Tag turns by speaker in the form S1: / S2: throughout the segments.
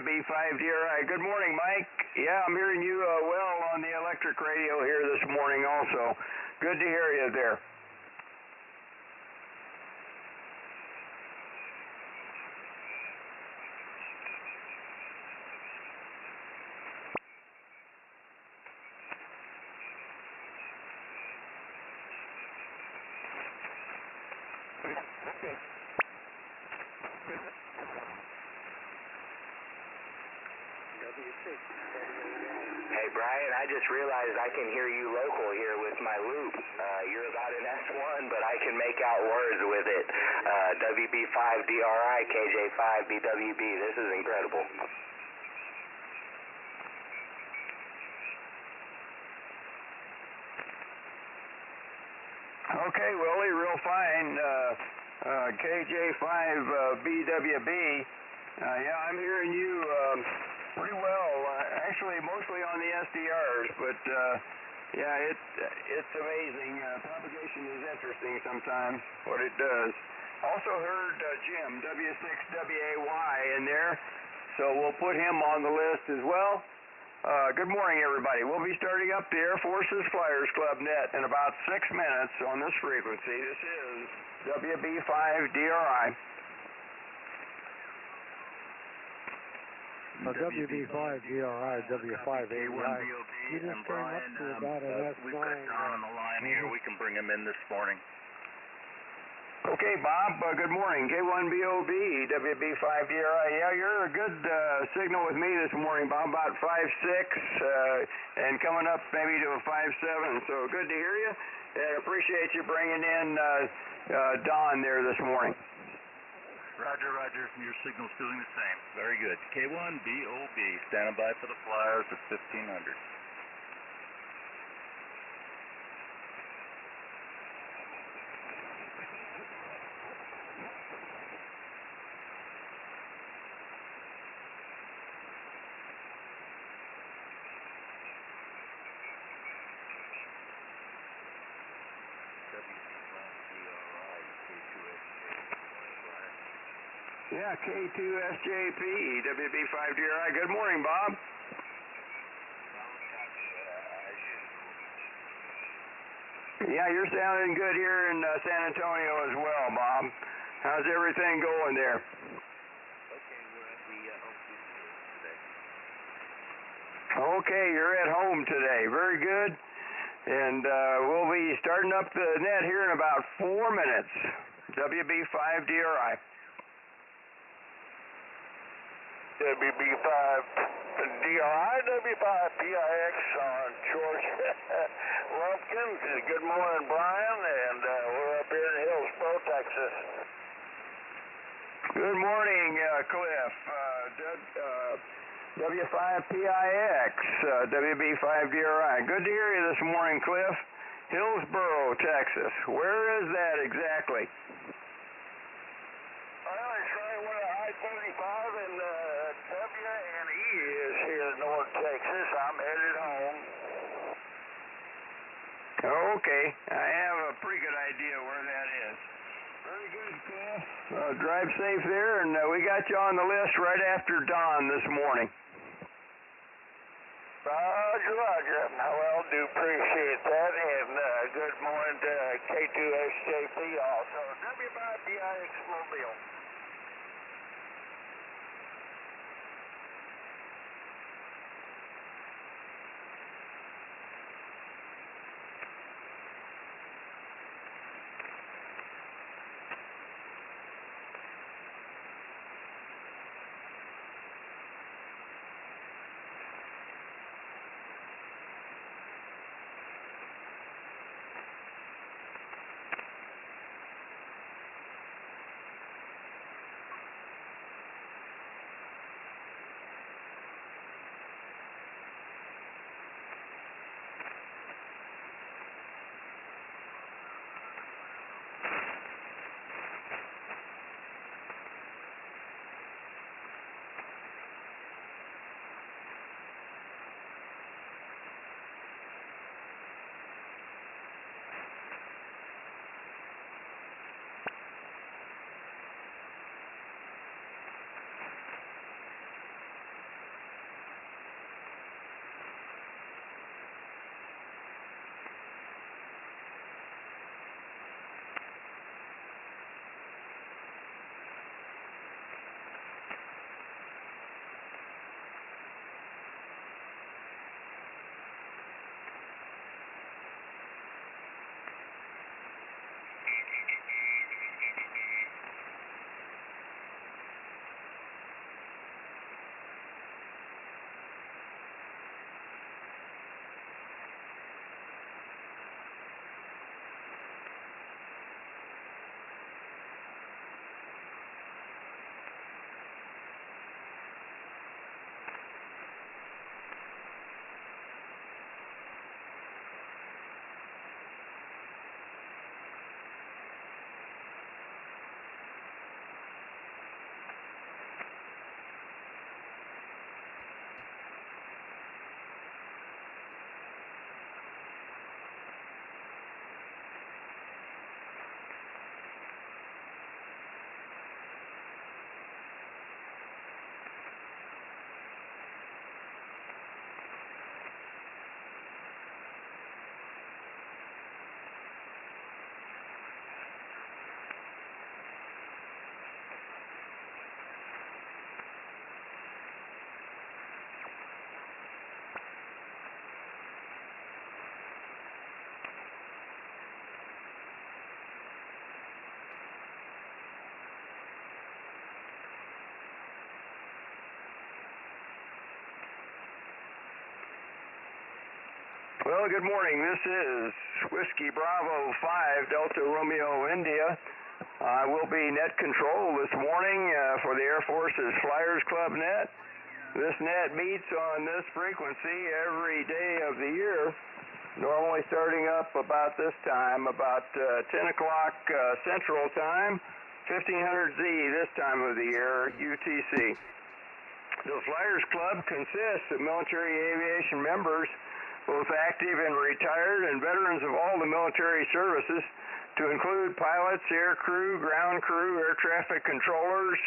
S1: WB5DRI. Good morning, Mike. Yeah, I'm hearing you well on the electric radio here this morning also. Good to hear you there.
S2: Hey Brian, I just realized I can hear you local here with my loop. You're about an S1, but I can make out words with it. WB5DRI, KJ5BWB. This is incredible.
S1: Okay, Willie, real fine. KJ5BWB. Yeah, I'm hearing you pretty well. Actually, mostly on the SDRs, but yeah, it's amazing. Propagation is interesting sometimes, what it does. Also heard Jim, W6WAY in there, so we'll put him on the list as well. Good morning, everybody. We'll be starting up the Air Force's Flyers Club net in about 6 minutes on this frequency. This is WB5DRI.
S3: WB5DRI, W5AY.
S4: You just came up to about an S9.
S5: We've got Don on the line here. We can bring him in this morning.
S1: Okay, Bob, good morning. K1BOB, WB5DRI. Yeah, you're a good signal with me this morning, Bob, about 5.6 and coming up maybe to a 5.7. So good to hear you, and appreciate you bringing in Don there this morning.
S5: Roger, Roger. Your signal's doing the same. Very good. K1BOB, standing by for the Flyers at 1500.
S1: Yeah, K2SJP, WB5DRI. Good morning, Bob. Yeah, you're sounding good here in San Antonio as well, Bob. How's everything going there?
S5: Okay, we're at the today.
S1: Okay, you're at home today. Very good. And we'll be starting up the net here in about 4 minutes. WB5DRI.
S2: WB5DRI, W5PIX on George Lumpkins. Good morning, Brian, and we're up here in Hillsboro, Texas.
S1: Good morning, Cliff. W5PIX, WB5DRI. Good to hear you this morning, Cliff. Hillsboro, Texas. Where is that exactly?
S2: Well, it's right where I-35 and W&E is here in North Texas. I'm headed home.
S1: Okay, I have a pretty good idea where that is. Very good, Cliff. Drive safe there, and we got you on the list right after dawn this morning.
S2: Roger, Roger. Well, do appreciate that, and good morning to K2SJP also. W5PIX Mobile.
S1: Well, good morning. This is Whiskey Bravo 5 Delta Romeo India. I will be net control this morning for the Air Force's Flyers Club net. This net meets on this frequency every day of the year, normally starting up about this time, about 10 o'clock Central Time, 1500Z this time of the year, UTC. The Flyers Club consists of military aviation members, both active and retired, and veterans of all the military services, to include pilots, air crew, ground crew, air traffic controllers,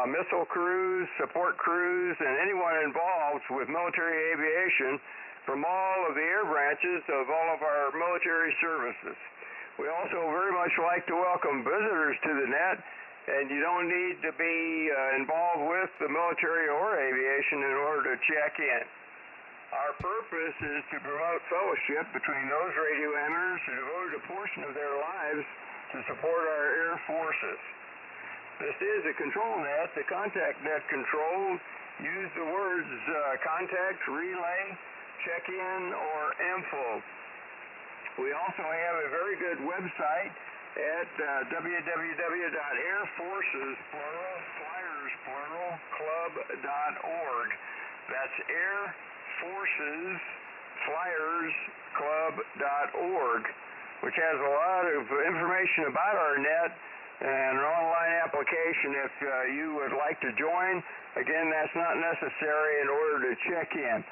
S1: missile crews, support crews, and anyone involved with military aviation from all of the air branches of all of our military services. We also very much like to welcome visitors to the net, and you don't need to be involved with the military or aviation in order to check in. Our purpose is to promote fellowship between those radio amateurs who devoted a portion of their lives to support our air forces. This is a control net. The contact net control. Use the words contact, relay, check-in, or info. We also have a very good website at www.airforcesflyersclub.org. That's airforcesflyersclub.org, which has a lot of information about our net and an online application if you would like to join. Again, that's not necessary in order to check in.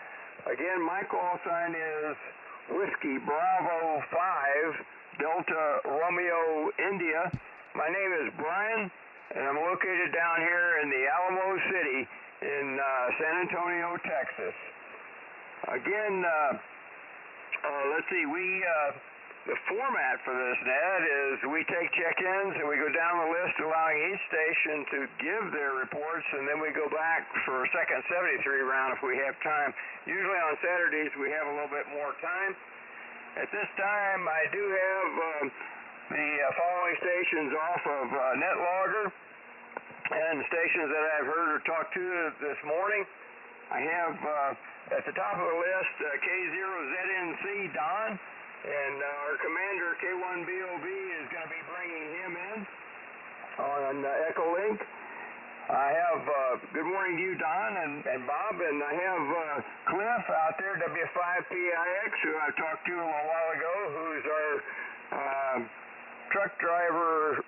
S1: Again, my call sign is Whiskey Bravo 5 Delta Romeo India. My name is Brian, and I'm located down here in the Alamo City in San Antonio, Texas. Again, let's see, the format for this net is we take check-ins and we go down the list allowing each station to give their reports, and then we go back for a second 73 round if we have time. Usually on Saturdays we have a little bit more time. At this time I do have the following stations off of NetLogger and the stations that I've heard or talked to this morning. I have at the top of the list K0ZNC Don, and our commander K1BOB is going to be bringing him in on Echo Link. I have good morning to you, Don and Bob, and I have Cliff out there, W5PIX, who I talked to a little while ago, who's our truck driver,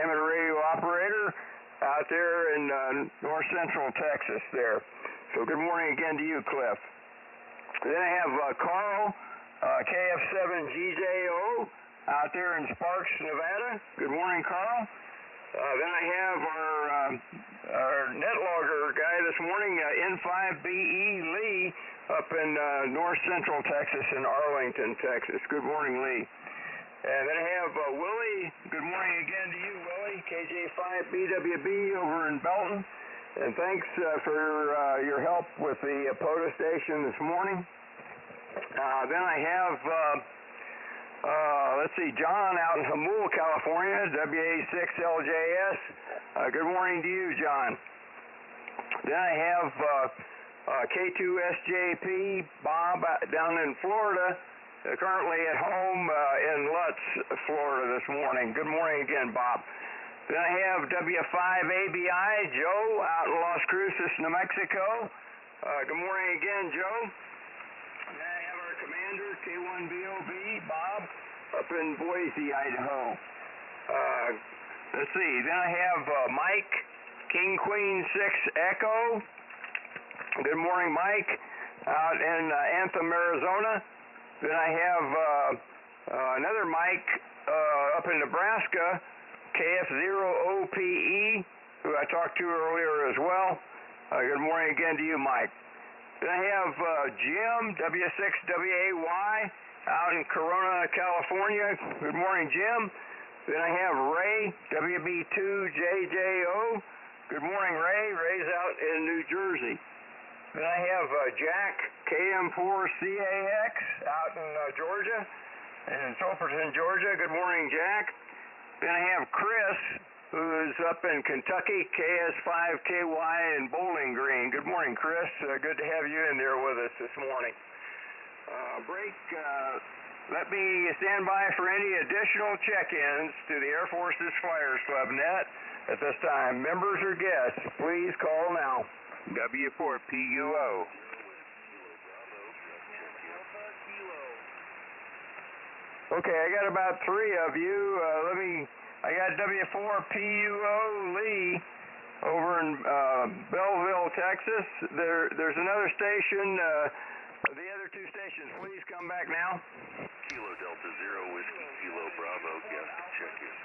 S1: amateur radio operator out there in north central Texas there. So good morning again to you, Cliff. Then I have Carl, KF7GJO, out there in Sparks, Nevada. Good morning, Carl. Then I have our NetLogger guy this morning, N5BE Lee, up in north central Texas in Arlington, Texas. Good morning, Lee. And then I have Willie. Good morning again to you, Willie, KJ5BWB over in Belton. And thanks for your help with the POTA station this morning. Then I have, let's see, John out in Hamul, California, WA6LJS. Good morning to you, John. Then I have K2SJP, Bob, down in Florida, currently at home in Lutz, Florida this morning. Good morning again, Bob. Then I have W5ABI, Joe, out in Las Cruces, New Mexico. Good morning again, Joe. Then I have our commander, K1BOB, Bob, up in Boise, Idaho. Let's see, then I have Mike, King Queen 6 Echo. Good morning, Mike, out in Anthem, Arizona. Then I have another Mike up in Nebraska, KF0OPE, who I talked to earlier as well. Good morning again to you, Mike. Then I have Jim, W6WAY, out in Corona, California. Good morning, Jim. Then I have Ray, WB2JJO. Good morning, Ray. Ray's out in New Jersey. Then I have Jack, KM4CAX, out in Georgia, in Sulphurton, Georgia. Good morning, Jack. Then I have Chris, who is up in Kentucky, KS5KY in Bowling Green. Good morning, Chris. Good to have you in there with us this morning. break. Let me stand by for any additional check-ins to the Air Force's Flyers Club net at this time. Members or guests, please call now.
S2: W4PUO.
S1: Okay, I got about 3 of you. I got W4PUO Lee over in Belleville, Texas. There's another station. The other 2 stations, please come back now.
S2: Kilo Delta Zero Whiskey Kilo Bravo, guest check in.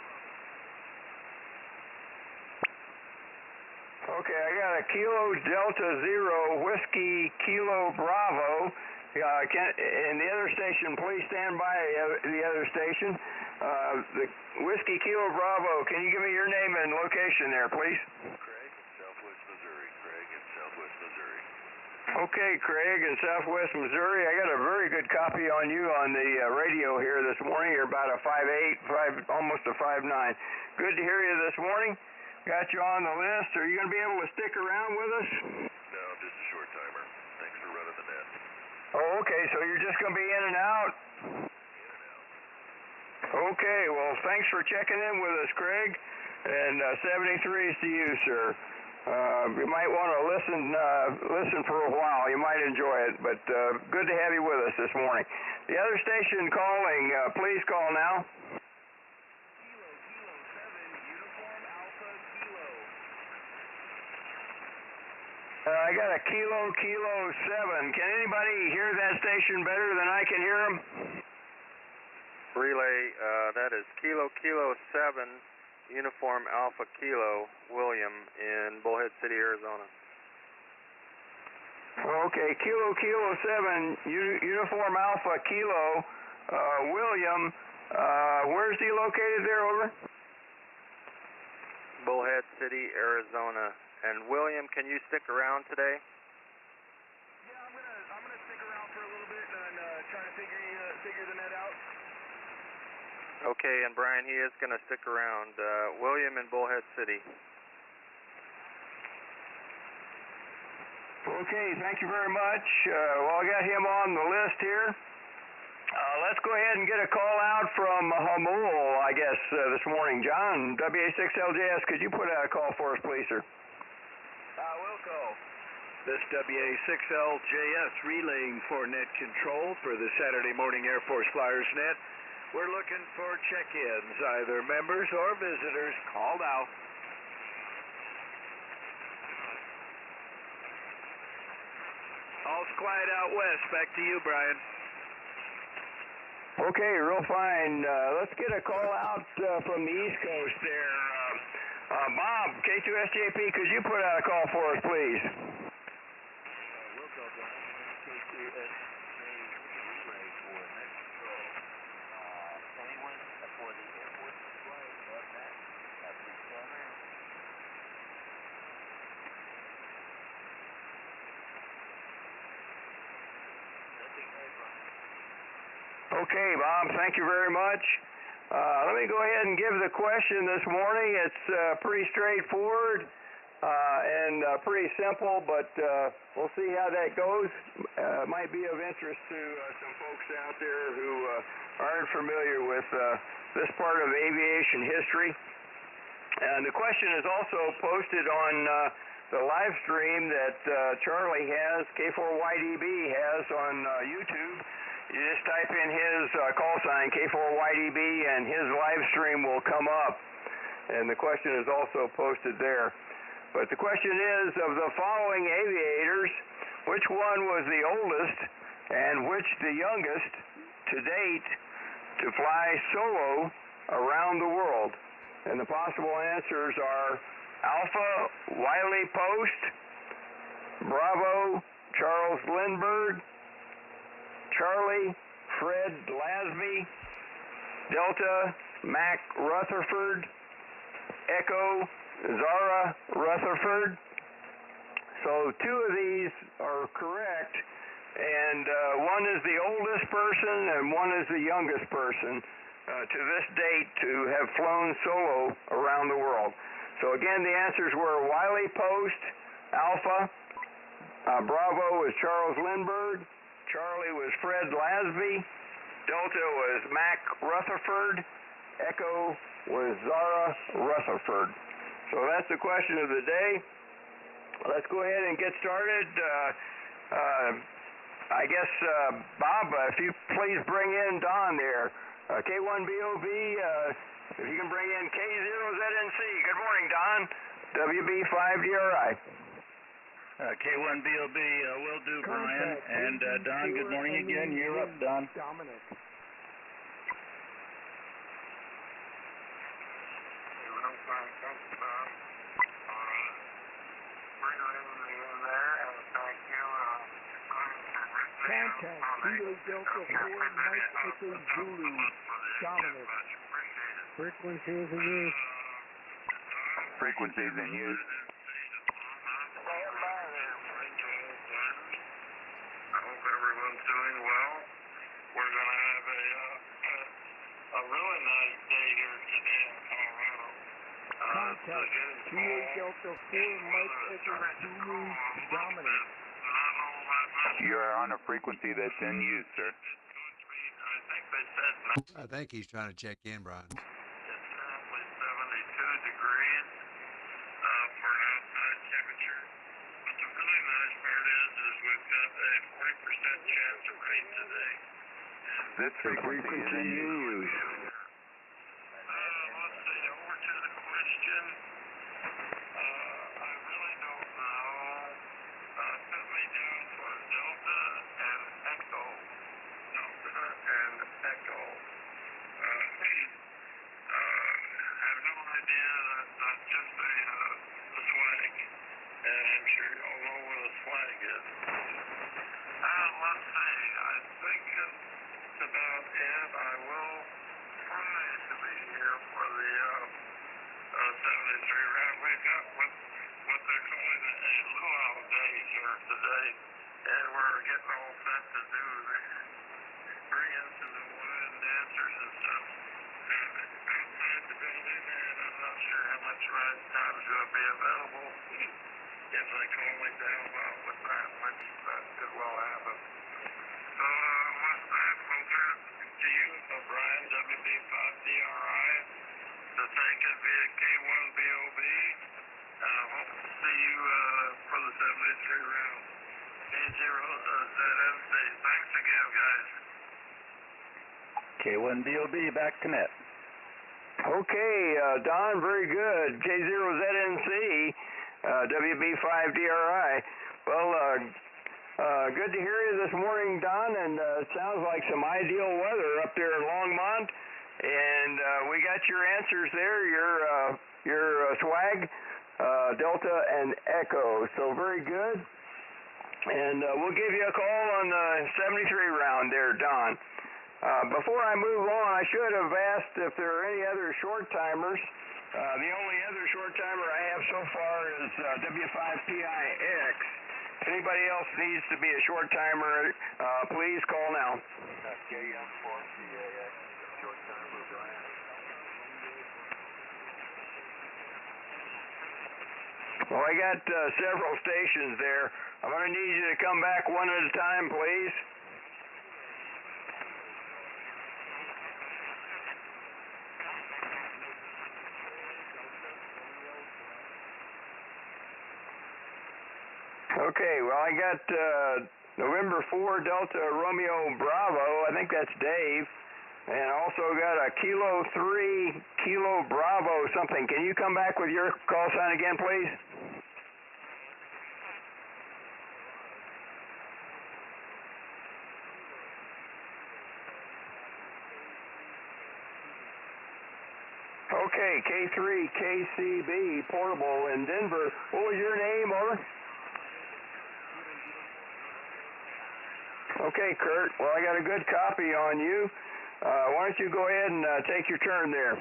S1: Okay, I got a Kilo Delta Zero Whiskey Kilo Bravo. And the other station, please stand by the other station. The Whiskey Kilo Bravo, can you give me your name and location there, please?
S2: Craig in Southwest Missouri. Craig in Southwest Missouri.
S1: Okay, Craig in Southwest Missouri. I got a very good copy on you on the radio here this morning. You're about a 5'8", almost a 5'9". Good to hear you this morning. Got you on the list. Are you going to be able to stick around with us?
S2: No, just a short timer. Thanks for running the net.
S1: Oh, okay, so you're just going to be in and out? Okay, well, thanks for checking in with us, Craig. And 73 is to you, sir. You might want to listen for a while. You might enjoy it, but good to have you with us this morning. The other station calling, please call now.
S2: Kilo 7, Uniform Alpha Kilo.
S1: I got a Kilo 7. Can anybody hear that station better than I can hear them?
S4: Relay, that is Kilo 7, Uniform Alpha Kilo, William, in Bullhead City, Arizona.
S1: Okay, Kilo 7, Uniform Alpha Kilo, William. Where's he located there, over?
S4: Bullhead City, Arizona. And William, can you stick around today?
S2: Yeah, I'm gonna stick around for a little bit and try to figure the net out.
S4: Okay, and Brian, he is going to stick around. William in Bullhead City.
S1: Okay, thank you very much. Well, I got him on the list here. Let's go ahead and get a call out from Hamul, I guess, this morning. John, WA6LJS, could you put out a call for us, please, sir?
S6: Will call. This WA6LJS relaying for net control for the Saturday morning Air Force Flyers net. We're looking for check-ins, either members or visitors. Call now. All's quiet out west. Back to you, Brian.
S1: Okay, real fine. Let's get a call out from the East Coast there. Bob, K2SJP, could you put out a call for us, please?
S2: Will call, Brian. K2SJP relay for net control. Anyone for the Air Force Flyers Club net? Please call now.
S1: Okay, Bob, thank you very much. Let me go ahead and give the question this morning. It's pretty straightforward and pretty simple, but we'll see how that goes. Might be of interest to some folks out there who aren't familiar with this part of aviation history. And the question is also posted on the live stream that Charlie has, K4YDB has on YouTube. You just type in his call sign, K4YDB, and his live stream will come up. And the question is also posted there. But the question is, of the following aviators, which one was the oldest and which the youngest to date to fly solo around the world? And the possible answers are Alpha, Wiley Post, Bravo, Charles Lindbergh, Charlie, Fred Lasby, Delta, Mac Rutherford, Echo, Zara Rutherford. So 2 of these are correct, and one is the oldest person and one is the youngest person to this date to have flown solo around the world. So again, the answers were Wiley Post, Alpha, Bravo is Charles Lindbergh, Charlie was Fred Lasby, Delta was Mac Rutherford, Echo was Zara Rutherford. So that's the question of the day. Let's go ahead and get started. I guess, Bob, if you please bring in Don there. K1BOB, if you can bring in K0ZNC. Good morning, Don. WB5DRI.
S5: K1BOB, will do, Brian. And Don, good morning again. You're up, Don.
S3: Dominic. Contact Kilo Delta 4 Mike Echo Zulu. Dominic. Frequencies in use.
S5: Frequencies in use.
S7: I hope everyone's doing well. We're going to have a really nice day here today in Colorado.
S3: Contact Kilo Delta 4 Mike Echo Zulu. Dominic.
S5: You are on a frequency that's in use, sir.
S7: I think they said
S8: I think he's trying to check in, Brian.
S7: it's currently 72 degrees for an outside temperature. But the really nice part is we've got a 40% chance of rain today.
S5: This frequency is in use.
S7: Let's see, over to the question. I really don't know. Put me down for Delta and Echo. Delta and Echo. I have no idea. That's just a swag. And I'm sure you all know what a swag is. Let's see. I think it's about it. I will try to be here for the 73 round. We've got what they're calling a luau day here today, and we're getting all set to do bring into the wood dancers and stuff outside the building, and I'm not sure how much ride time is going to be available. If I call me down about what time, which that could well happen. So with that, we'll turn it to you, Brian, WB5DRI, to take it via K1BOB. Hope to see you for the 73 round. K0ZNC. Thanks again, guys.
S5: K1BOB, back to net.
S1: Okay, Don, very good. K0ZNC, WB5DRI. Well, good to hear you this morning, Don, and it sounds like some ideal weather up there in Longmont. And we got your answers there, your swag, Delta and Echo. So very good. And we'll give you a call on the 73 round there, Don. Before I move on, I should have asked if there are any other short timers. The only other short timer I have so far is W5PIX. If anybody else needs to be a short timer, please call now. Well, I got several stations there. I'm going to need you to come back one at a time, please. Okay, well, I got November 4 Delta Romeo Bravo. I think that's Dave. And also got a Kilo 3 Kilo Bravo something. Can you come back with your call sign again, please? Okay, K3 KCB Portable in Denver. What was your name, over? Okay, Kurt. Well, I got a good copy on you. Why don't you go ahead and take your turn there?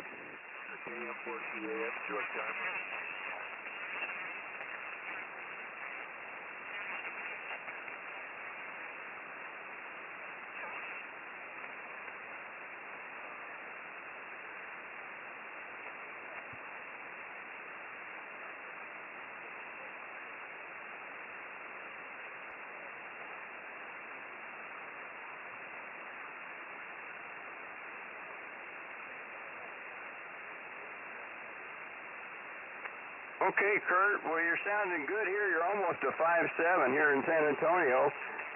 S1: Okay, Kurt. Well, you're sounding good here. You're almost a 5.7 here in San Antonio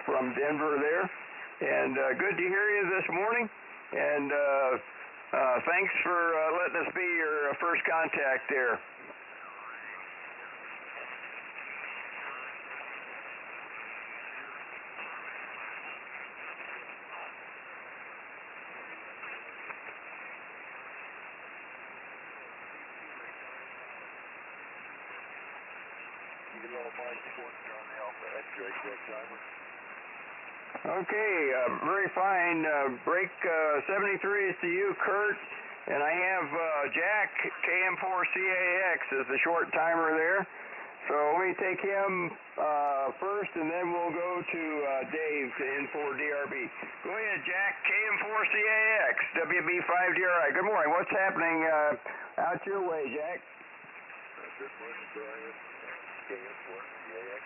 S1: from Denver there. And good to hear you this morning. And thanks for letting us be your first contact there. Okay, very fine. Break 73 is to you, Kurt. And I have Jack, KM4CAX, as the short timer there. So let me take him first, and then we'll go to Dave to N4DRB. Go ahead, Jack, KM4CAX, WB5DRI. Good morning. What's happening out your way, Jack?
S7: Good morning, Brian. KM4CAX.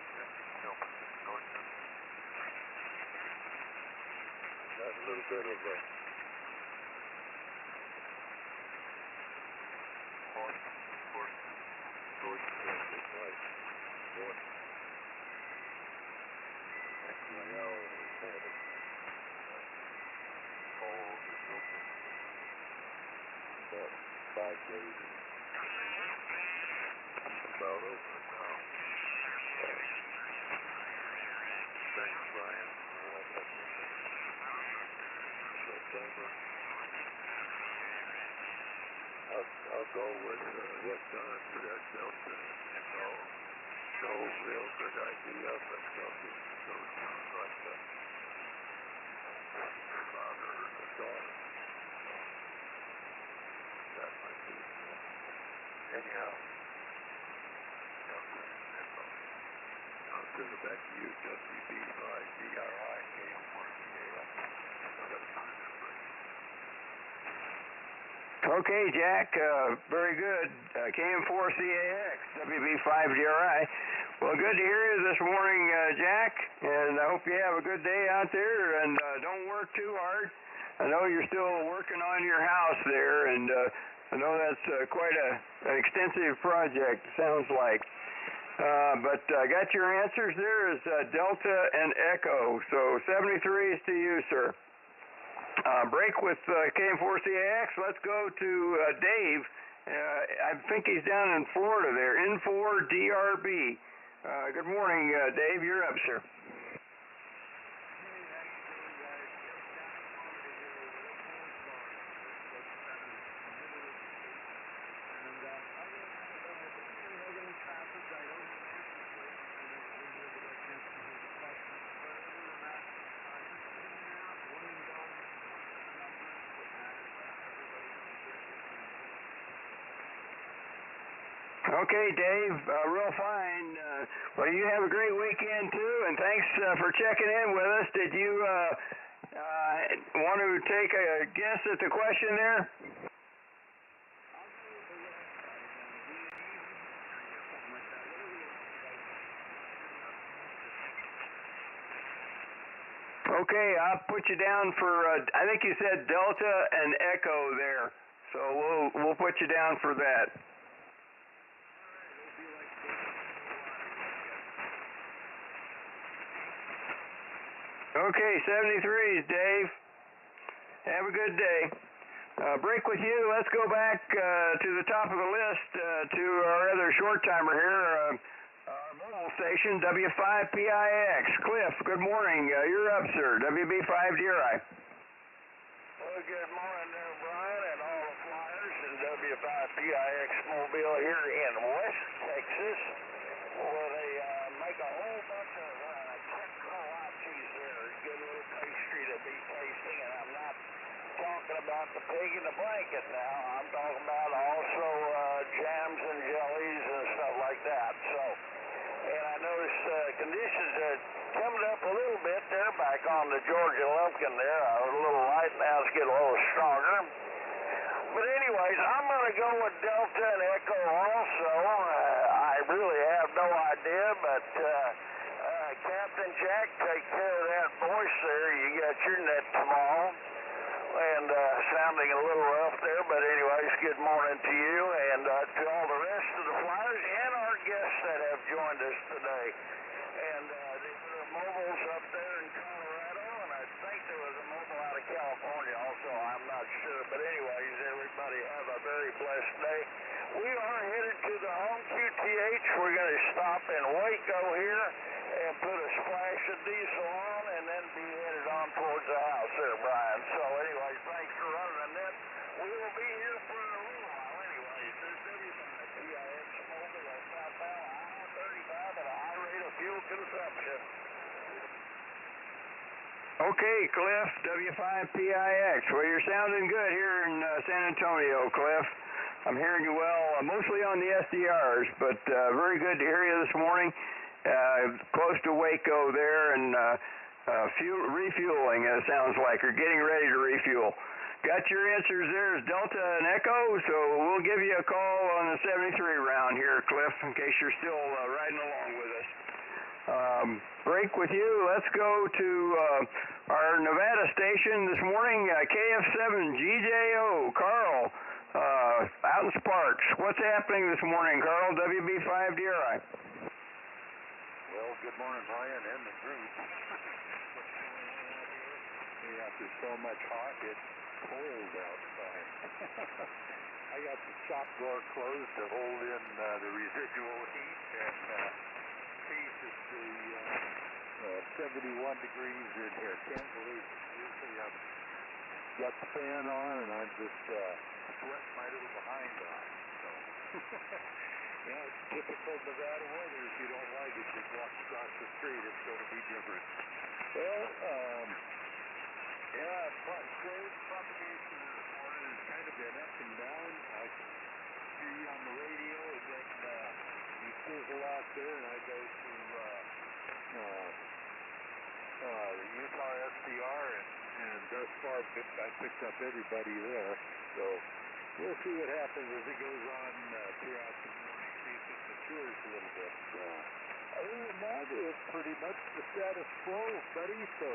S7: Got a little bit of a about 5 days. About over now. Thanks, Brian. I'll go with what's done for that Delta. No real good idea, but something goes down like that. The father or the daughter. That might be. Anyhow. I'll turn it back to you, WB5DRI, K4YDB.
S1: Okay, Jack, very good. KM4CAX, WB5DRI. Well, good to hear you this morning, Jack, and I hope you have a good day out there, and don't work too hard. I know you're still working on your house there, and I know that's quite an extensive project, sounds like. But I got your answers there is Delta and Echo, so 73 is to you, sir. Break with KM4CAX. Let's go to Dave. I think he's down in Florida there, N4DRB. Good morning, Dave. You're up, sir. Okay, Dave, real fine. Well, you have a great weekend, too, and thanks for checking in with us. Did you want to take a guess at the question there? Okay, I'll put you down for, I think you said Delta and Echo there, so we'll put you down for that. Okay, 73s, Dave. Have a good day. Break with you. Let's go back to the top of the list to our other short timer here, our mobile station, W5PIX. Cliff, good morning. You're up, sir. WB5DRI.
S7: Well, good morning there, Brian, and all the flyers in W5PIX Mobile here in West Texas, where they make a whole bunch of kolaches there, good little pastry to be tasting, and I'm not talking about the pig in the blanket now. I'm talking about also jams and jellies and stuff like that. So, and I noticed conditions had come up a little bit there back on the Georgia Lumpkin there. I was a little light, now it's getting a little stronger. But anyways, I'm going to go with Delta and Echo also. I really have no idea, but Captain Jack, take care of that voice there. You got your net tomorrow. And sounding a little rough there, but anyways, good morning to you and to all the rest of the flyers and mobiles up there in Colorado, and I think there was a mobile out of California also. I'm not sure. But anyways, everybody have a very blessed day. We are headed to the home QTH. We're going to stop in Waco here and put a splash of diesel on and then be headed on towards the house there, Brian. So anyways, thanks for running the net. We will be here for a little while anyways. There's W5PIX mobile southbound I-35 at a high rate of fuel consumption.
S1: Okay, Cliff, W5PIX. Well, you're sounding good here in San Antonio, Cliff. I'm hearing you well, mostly on the SDRs, but very good to hear you this morning. Close to Waco there, and refueling, it sounds like, or getting ready to refuel. Got your answers there as Delta and Echo, so we'll give you a call on the 73 round here, Cliff, in case you're still riding along with us. Break with you. Let's go to our Nevada station this morning, KF7GJO, Carl, out in Sparks. What's happening this morning, Carl? WB5DRI.
S5: Well, good morning, Brian, and the group. What's going on out here? Yeah, there's so much hot, it's cold outside. I got the shop door closed to hold in the residual heat, and peace is the 71 degrees in here. Can't believe it. Usually I've got the fan on, and I'm just sweating my little behind off. So, yeah, it's typical Nevada weather. If you don't like it, just walk across the street. It's going to be different. Well, yeah, trade propagation this morning has kind of been up and down. I can hear you on the radio, and then you sizzle out there, and I go to the Utah SDR, and thus far I picked up everybody there. So we'll see what happens as it goes on throughout the morning. See if it matures a little bit. Other than that, it's pretty much the status quo, buddy. So,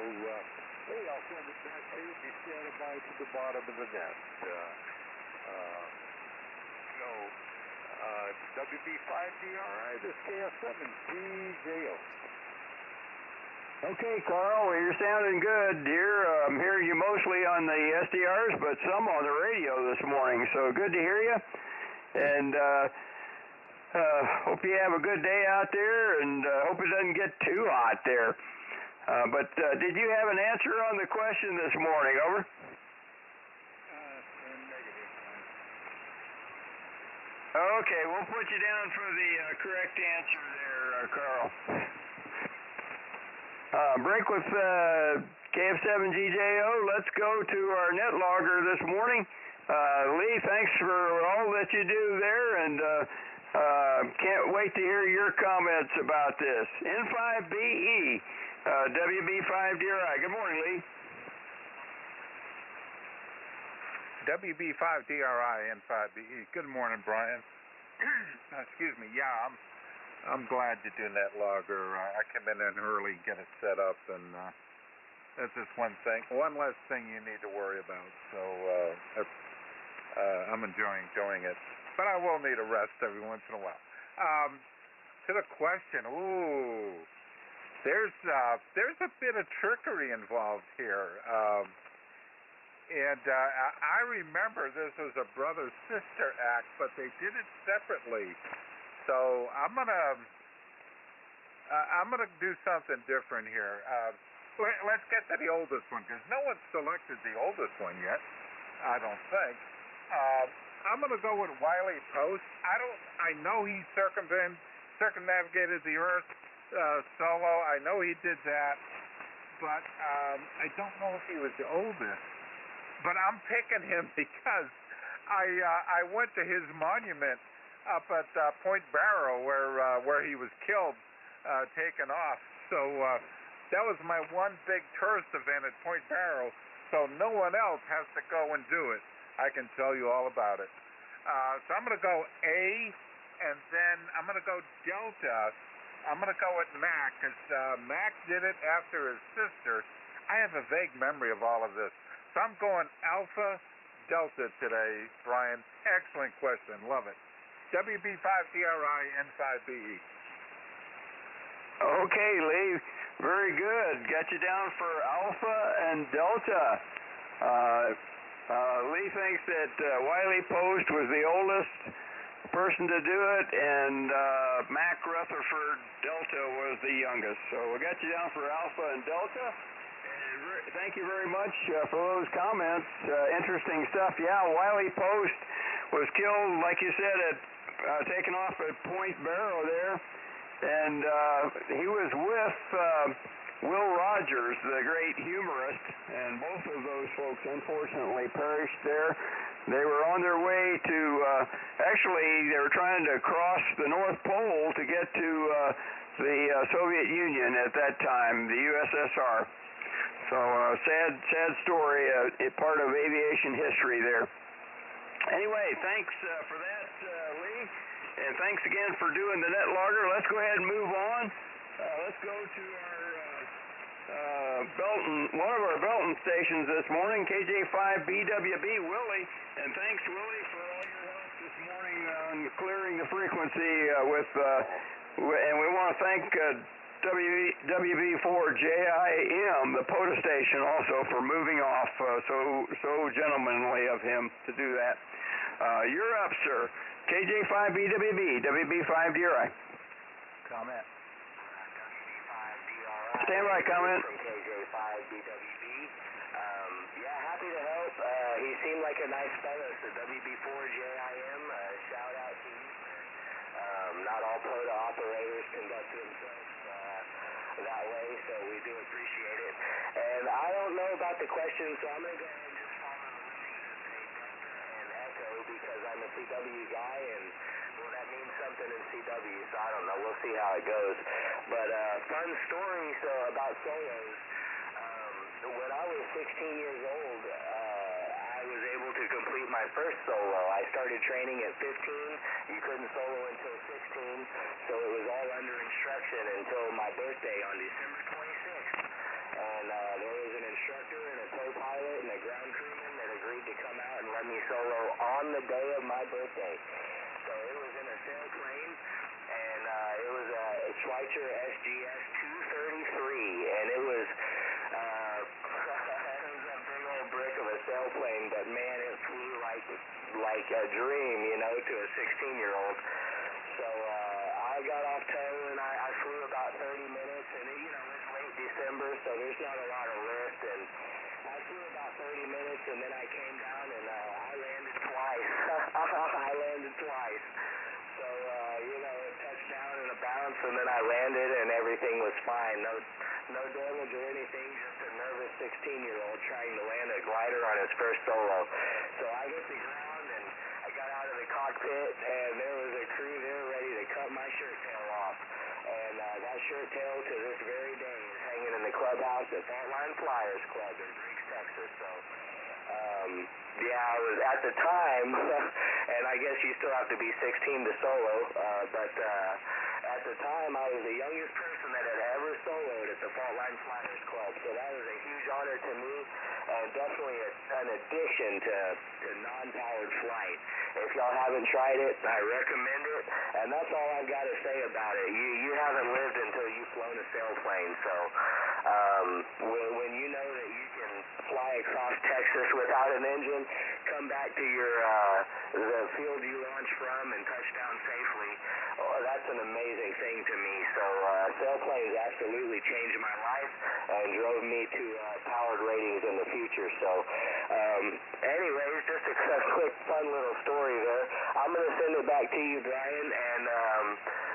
S5: hey, I'll send it back to you. Be standing by to the bottom of the net. WB5DRI, this KF7GJO.
S1: Okay, Carl, well, you're sounding good, dear. I'm hearing you mostly on the SDRs, but some on the radio this morning, so good to hear you. And hope you have a good day out there, and hope it doesn't get too hot there. But did you have an answer on the question this morning? Over.
S5: Negative.
S1: Okay, we'll put you down for the correct answer there, Carl. Break with KF7GJO. Let's go to our net logger this morning. Lee, thanks for all that you do there, and can't wait to hear your comments about this. N5BE, WB5DRI. Good morning, Lee.
S9: WB5DRI N5BE. Good morning, Brian. Excuse me. Yeah, I'm glad to do net logger. I come in early, get it set up, and that's just one less thing you need to worry about. So I'm enjoying doing it, but I will need a rest every once in a while. To the question, there's a bit of trickery involved here. And I remember this was a brother-sister act, but they did it separately. So I'm gonna do something different here. Let's get to the oldest one, because no one's selected the oldest one yet, I don't think. I'm gonna go with Wiley Post. I know he circumnavigated the Earth solo. I know he did that, but I don't know if he was the oldest. But I'm picking him because I went to his monument up at Point Barrow where he was killed, taken off. So that was my one big tourist event at Point Barrow. So no one else has to go and do it. I can tell you all about it. So I'm going to go A, and then I'm going to go Delta. I'm going to go with Mac, because Mac did it after his sister. I have a vague memory of all of this. So I'm going Alpha Delta today, Brian. Excellent question. Love it. WB5DRI N5BE.
S1: Okay, Lee. Very good. Got you down for Alpha and Delta. Lee thinks that Wiley Post was the oldest person to do it, and Mac Rutherford Delta was the youngest. So we got you down for Alpha and Delta. And thank you very much for those comments. Interesting stuff. Yeah, Wiley Post was killed, like you said, taken off at Point Barrow there. And he was with Will Rogers, the great humorist, and both of those folks unfortunately perished there. They were on their way to, actually, they were trying to cross the North Pole to get to the Soviet Union at that time, the USSR. So sad story, part of aviation history there. Anyway, thanks for that, Lee. And thanks again for doing the net logger. Let's go ahead and move on. Let's go to our one of our Belton stations this morning, KJ5BWB, Willie. And thanks, Willie, for all your help this morning on clearing the frequency and we want to thank WB4JIM, the POTA station, also for moving off. So gentlemanly of him to do that. You're up, sir. KJ5BWB, WB5DRI.
S2: Comment. WB5DRI.
S1: Stand by, comment.
S2: From KJ5BWB. Yeah, happy to help. He seemed like a nice fellow, so WB4JIM, shout out to you. Not all POTA operators conduct themselves that way, so we do appreciate it. And I don't know about the question, so I'm going to go ahead and just follow the leadings and say Delta and Echo because I'm a CW guy, and well, that means something in CW, so I don't know. We'll see how it goes. But fun story about solos. When I was 16 years old, I was able to complete my first solo. I started training at 15. You couldn't solo until 16, so it was all under instruction until my birthday on December 26th. And there was an instructor and a co-pilot and a ground crewman that agreed to come out and let me solo on the day of my birthday. So it was in a sailplane, and it was a Schweitzer SGS 233, and it was a big old brick of a sailplane, but man, it flew like a dream, to a 16-year-old. So I got off tow, and I flew about 30 minutes, and it's late December, so there's not a lot of lift, and I flew about 30 minutes, and then I came down, and I landed twice. I landed twice. So, it touched down in a bounce, and then I landed, and everything was fine. No damage or anything, just a nervous 16-year-old trying to land a glider on his first solo. So I hit the ground, and I got out of the cockpit, and there was a crew there ready to cut my shirt tail off. And that shirt tail to this very day is hanging in the clubhouse at Faultline Flyers Club in Briggs, Texas. So, I was at the time, and I guess you still have to be 16 to solo, but at the time I was the youngest person that had ever soloed at the Faultline Flyers Club. So that was a huge honor to me, and definitely an addiction to non-powered flight. If y'all haven't tried it, I recommend it, and that's all I've got to say about it. You haven't lived until you've flown a sailplane, so when you know that you can fly across Texas without an engine, come back to the field you launched from and touch down safely, that's an amazing thing to me. So sailplanes absolutely changed my life and drove me to powered ratings in the future. So anyways, just a quick fun little story there. I'm going to send it back to you, Brian, and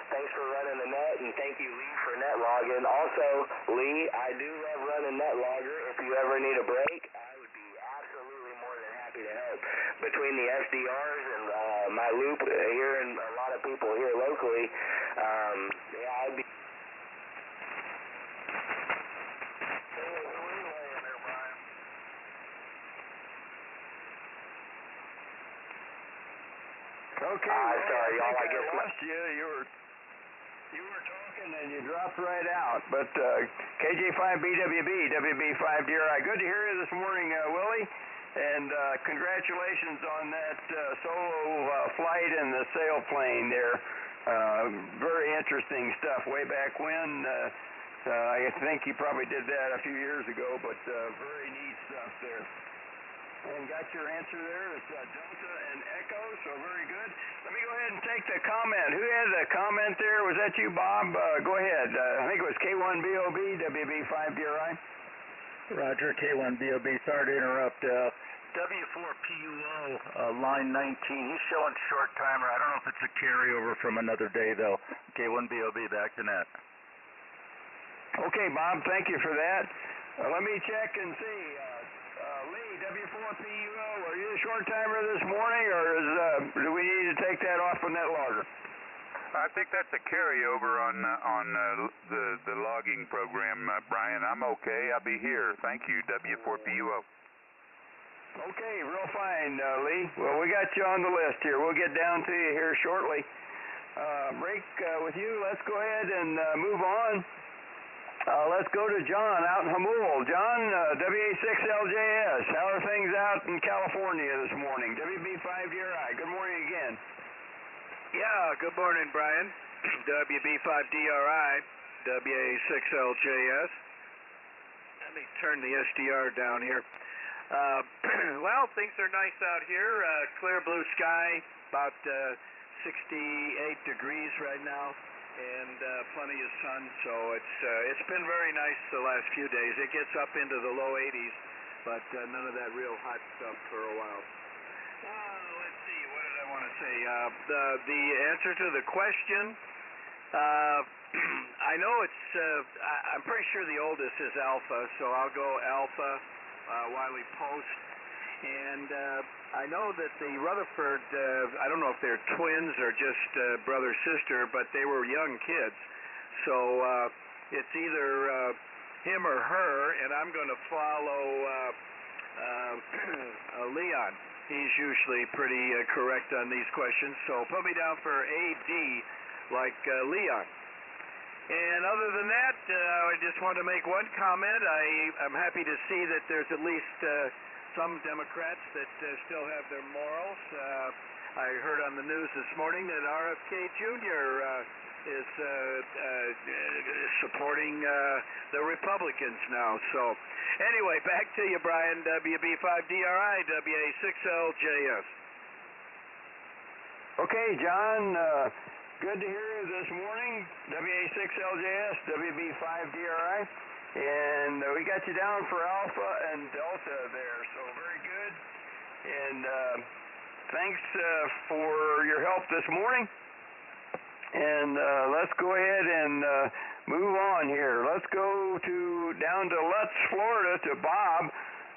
S2: thanks for running the net, and thank you, Lee, for net logging. Also, Lee, I do love running net logger. If you ever need a break, I would be absolutely more than happy to help. Between the SDRs and my loop here and a lot of people here locally, I'd be...
S1: Okay.
S2: Sorry, y'all. I guess
S1: lost you. You were talking and you dropped right out. But KJ5BWB, WB5DRI. Good to hear you this morning, Willie. And congratulations on that solo flight in the sailplane there. Very interesting stuff. Way back when, I think he probably did that a few years ago, but very neat stuff there. And got your answer there. It's Delta and Echo, so very good. Let me go ahead and take the comment. Who had a comment there? Was that you, Bob? Go ahead. I think it was K4YDB, WB5DRI.
S5: Roger, K4YDB. Sorry to interrupt. W4PUO, line 19. He's showing short timer. I don't know if it's a carryover from another day, though. K4YDB, back to net.
S1: Okay, Bob, thank you for that. Let me check and see. Lee, W4PUO, are you a short timer this morning, or do we need to take that off from that logger?
S10: I think that's a carryover on the logging program, Brian. I'm okay. I'll be here. Thank you, W4PUO.
S1: Okay, real fine, Lee. Well, we got you on the list here. We'll get down to you here shortly. Break with you. Let's go ahead and move on. Let's go to John out in Hamul. John, WA6LJS. How are things out in California this morning? WB5DRI. Good morning again.
S6: Yeah, good morning, Brian. WB5DRI, WA6LJS. Let me turn the SDR down here. Well, things are nice out here. Clear blue sky, about 68 degrees right now, and plenty of sun. So it's been very nice the last few days. It gets up into the low 80s, but none of that real hot stuff for a while. Let's see, what did I want to say? The answer to the question, I know it's, I'm pretty sure the oldest is Alpha, so I'll go Alpha, Wiley Post. And I know that the Rutherford, I don't know if they're twins or just brother-sister, but they were young kids. So it's either him or her, and I'm going to follow Leon. He's usually pretty correct on these questions. So put me down for AD, like Leon. And other than that, I just want to make one comment. I'm happy to see that there's at least some Democrats that still have their morals. I heard on the news this morning that RFK Jr. is supporting the Republicans now. So anyway, back to you, Brian. WB5DRI, WA6LJS.
S1: Okay, John. Good to hear you this morning. WA6LJS, WB5DRI. And we got you down for Alpha and Delta there, so very good. And thanks for your help this morning. And let's go ahead and move on here. Let's go down to Lutz, Florida, to Bob,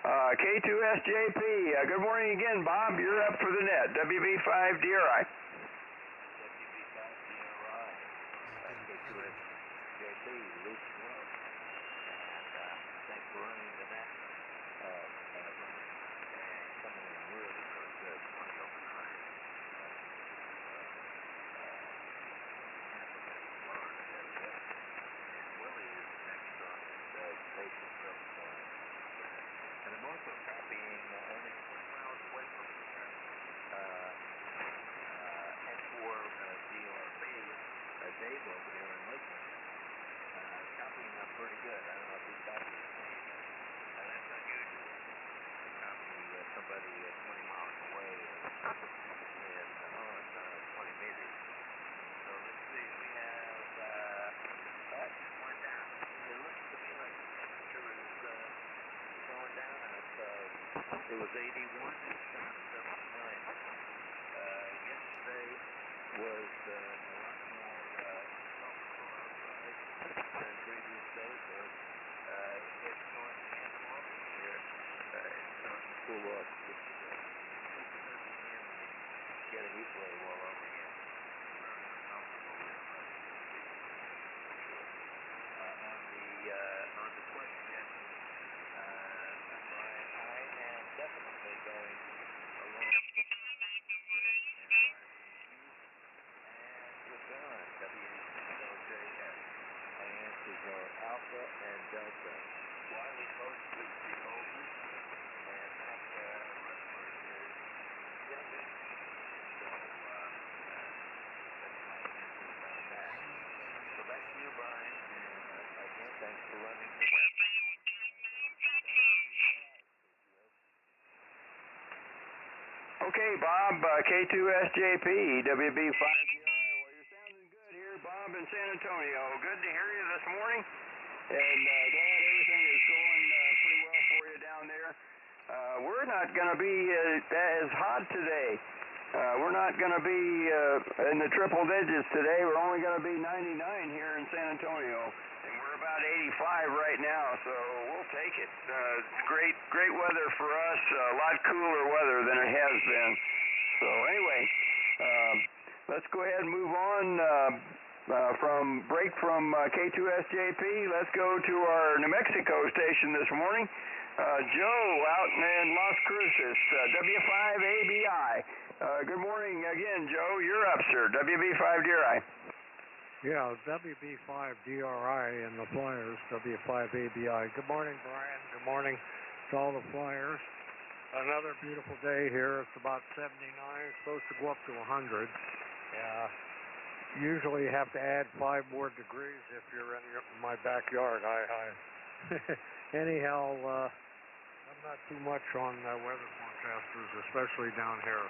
S1: K2SJP. Good morning again, Bob. You're up for the net, WB5DRI.
S2: It was 81, it's down to 79. Yesterday was a lot more outside than previous days. So it's going to end off here. It's starting to cool off. Get a heat wave all over again. On the question, Brian, I am definitely going along. And we're done. WA6LJS. My answers are Alpha and Delta. Wiley Post is the oldest, and that Rutherford is youngest. So that's my answers on that. So back to you, Brian. And again,
S1: Okay, Bob, K2SJP, WB5. Well, you're sounding good here, Bob, in San Antonio. Good to hear you this morning, and glad everything is going pretty well for you down there. We're not going to be as hot today. We're not going to be in the triple digits today. We're only going to be 99 here in San Antonio, and we're about 85 right now, so we'll take it. Great weather for us, a lot cooler weather than it has been. So anyway, let's go ahead and move on from K2SJP. Let's go to our New Mexico station this morning. Joe out in Las Cruces, W5ABI. Good morning again, Joe. You're up, sir. WB5DRI.
S3: Yeah, WB5DRI and the Flyers, W5ABI. Good morning, Brian. Good morning to all the Flyers. Another beautiful day here. It's about 79. It's supposed to go up to 100. Usually you have to add 5 more degrees if you're in my backyard. Anyhow, I'm not too much on weather forecasters, especially down here.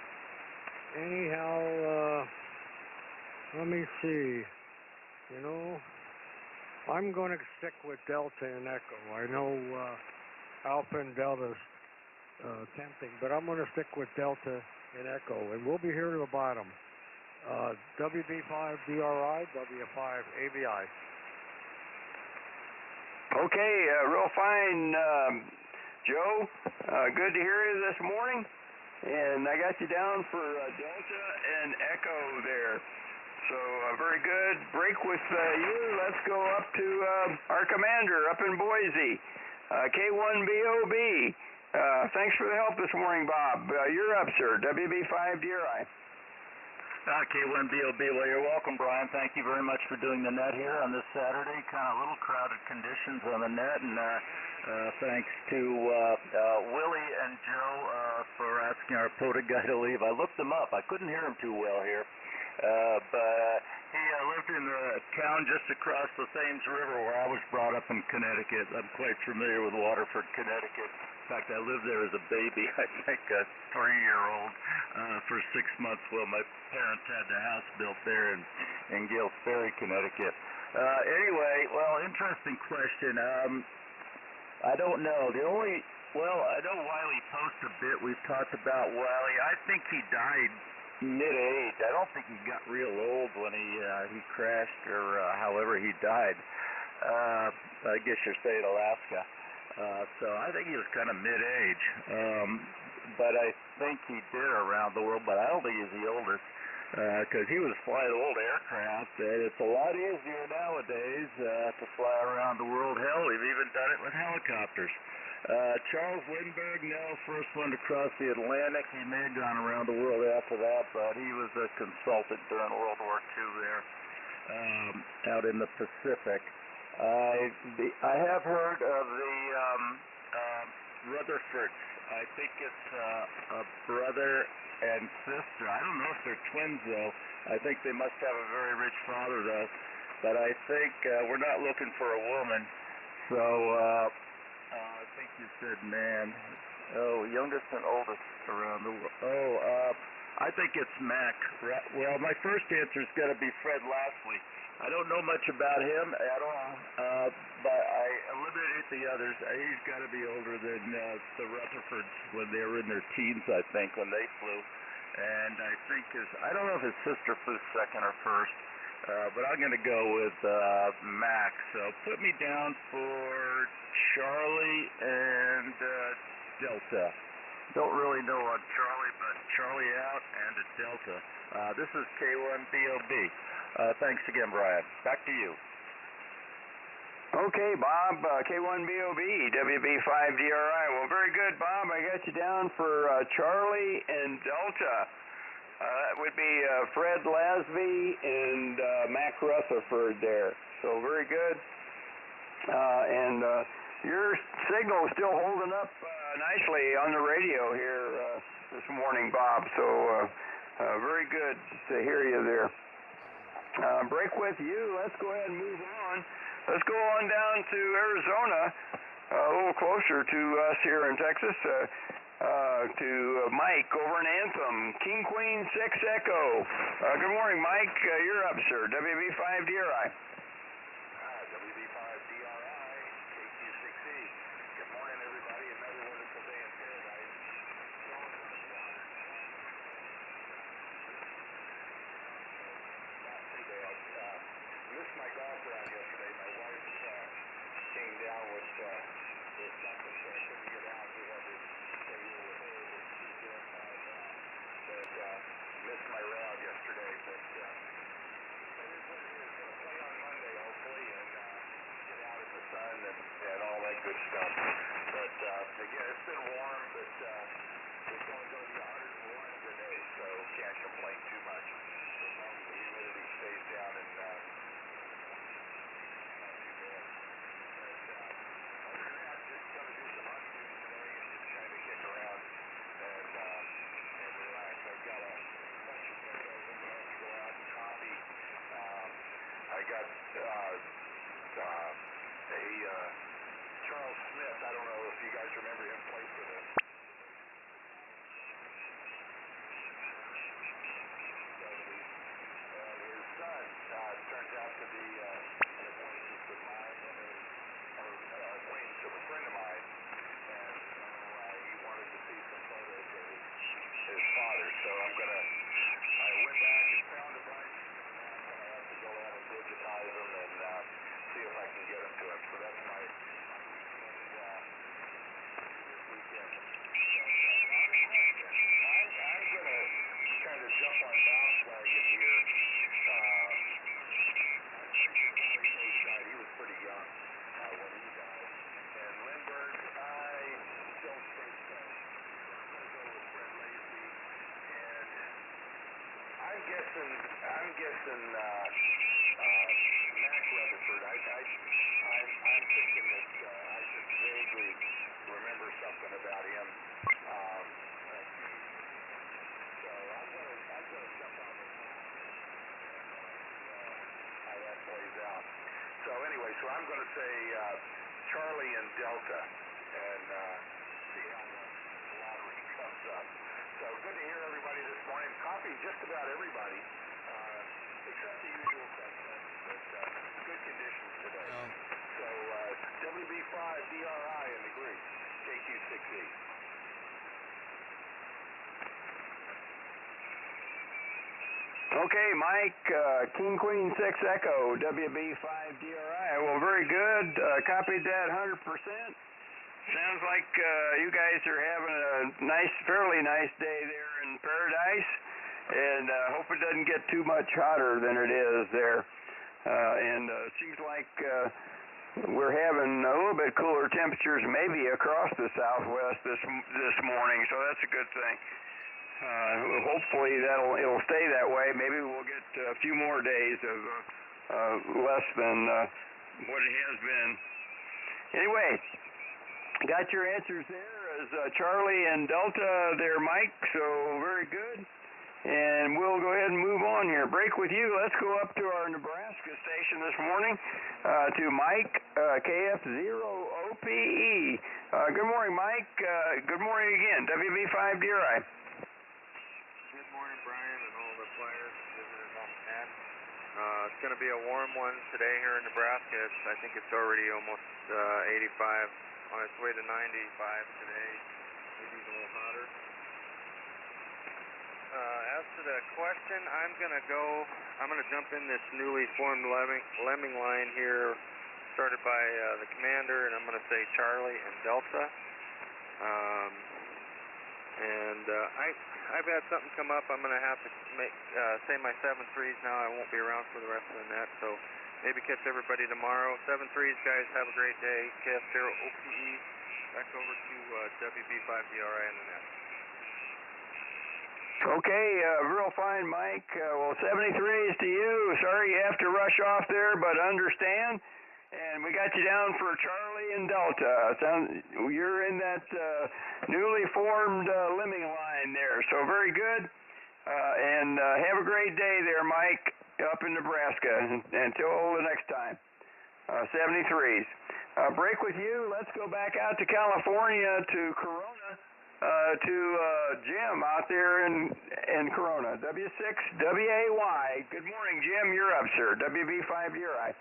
S3: Anyhow, let me see. You know, I'm going to stick with Delta and Echo. I know Alpha and Delta's tempting, but I'm going to stick with Delta and Echo, and we'll be here to the bottom. WB5DRI, W5ABI.
S1: Okay, real fine, Joe. Good to hear you this morning. And I got you down for Delta and Echo there. So very good. Break with you. Let's go up to our commander up in Boise, K4YDB. Thanks for the help this morning, Bob. You're up, sir. WB5DRI.
S2: K4YDB. Well, you're welcome, Brian. Thank you very much for doing the net here on this Saturday. Kind of little crowded conditions on the net, and thanks to Willie and Joe for asking our POTA guy to leave. I looked him up. I couldn't hear him too well here, but he lived in the town just across the Thames River where I was brought up in Connecticut. I'm quite familiar with Waterford, Connecticut. In fact, I lived there as a baby, I think a 3-year-old, for 6 months while my parents had the house built there in Gales Ferry, Connecticut. Anyway, well, interesting question. I don't know. I know Wiley Post a bit. We've talked about Wiley. I think he died mid-age. I don't think he got real old when he crashed or however he died. I guess you're saying Alaska. So I think he was kind of mid-age, but I think he did around the world, but I don't think he's the oldest, because he was flying old aircraft, and it's a lot easier nowadays to fly around the world. Hell, we've even done it with helicopters. Charles Lindbergh, no, first one to cross the Atlantic. He may have gone around the world after that, but he was a consultant during World War II there, out in the Pacific. I have heard of the Rutherfords. I think it's a brother and sister. I don't know if they're twins, though. I think they must have a very rich father, though. But I think we're not looking for a woman. So I think you said man. Oh, youngest and oldest around the world. I think it's Mac. Well, my first answer is going to be Fred Lashley. I don't know much about him at all, but I eliminated the others. He's got to be older than the Rutherfords when they were in their teens, I think, when they flew. And I think I don't know if his sister flew second or first, but I'm going to go with Mac. So put me down for Charlie and Delta. Don't really know on Charlie, but Charlie out and a Delta. This is K4YDB. Thanks again, Brian. Back to you.
S1: Okay, Bob, K4YDB, WB5DRI. Well, very good, Bob. I got you down for Charlie and Delta. That would be Fred Lasby and Mac Rutherford there. So very good. And your signal is still holding up nicely on the radio here this morning, Bob. So very good to hear you there. Break with you. Let's go ahead and move on. Let's go on down to Arizona, a little closer to us here in Texas. to Mike over in Anthem, King Queen 6 Echo. Good morning, Mike. You're up, sir. WB5DRI.
S5: WB5DRI, K4YDB. Good morning, everybody. Another wonderful day in paradise. Not too bad. Missed my golf round yesterday. My wife came down with something, so I couldn't get out. We had to stay here with her, but she's doing fine now. But missed my round yesterday, but it is what it is. Going to play on Monday, hopefully, and get out in the sun and all that good stuff. But again, it's been warm, but it's only going to be 101 today, so can't complain too much as long as the humidity stays down and not too bad. But other than that, just going to do some hunting today and just kind of kick around and relax. I've got a bunch of photos I'm going to have to go out and copy. I got Charles Smith. I don't know if you guys remember him, played for the his son turns out to be an acquaintance of mine or acquaintance of a friend of mine, and so he wanted to see some photos of his father. So I went back and found a bunch, and I'm going to have to go out and digitize them and see if I can get them to him. So that's my weekend this weekend. I'm going to kind of jump on Bob's wagon here. He was pretty young when he died. And Lindbergh, I don't think so. I'm going to go with Fred Lacey. And I'm guessing Mac Rutherford. I'm thinking that I just vaguely remember something about him. So I'm gonna jump on this how that plays out. So anyway, I'm gonna say Charlie and Delta and see how the lottery comes up. So good to hear everybody this morning. Copy just about everybody, except the usual suspects, but good conditions today.
S8: No.
S5: So WB5DRI in the group, KQ6E.
S1: Okay, Mike, King Queen 6 Echo, WB5DRI. Well, very good. Copied that 100%. Sounds like you guys are having a fairly nice day there in paradise, and hope it doesn't get too much hotter than it is there. And it seems like we're having a little bit cooler temperatures maybe across the southwest this morning, so that's a good thing. Hopefully it'll stay that way. Maybe we'll get a few more days of less than what it has been. Anyway, got your answers there as Charlie and Delta there, Mike, so very good. And we'll go ahead and move on here. Break with you. Let's go up to our Nebraska station this morning to Mike, KF0OPE. Good morning, Mike. Good morning again, WB5DRI.
S4: Good morning, Brian, and all the players and visitors on the net. It's going to be a warm one today here in Nebraska. I think it's already almost 85, on its way to 95 today, maybe even a little hotter. As to the question, I'm going to jump in this newly formed lemming line here, started by the commander, and I'm going to say Charlie and Delta. I've had something come up. I'm going to have to say my 7-3s now. I won't be around for the rest of the net, so maybe catch everybody tomorrow. 7-3s, guys. Have a great day. KF0OPE. Back over to WB5DRI in the net.
S1: Okay, real fine, Mike. Well, 73s to you. Sorry you have to rush off there, but understand. And we got you down for Charlie and Delta. You're in that newly formed lemming line there, so very good. And have a great day there, Mike, up in Nebraska. Until the next time. 73s. Break with you. Let's go back out to California to Corona. to Jim out there in Corona. W6WAY. Good morning, Jim. You're up, sir. WB5DRI.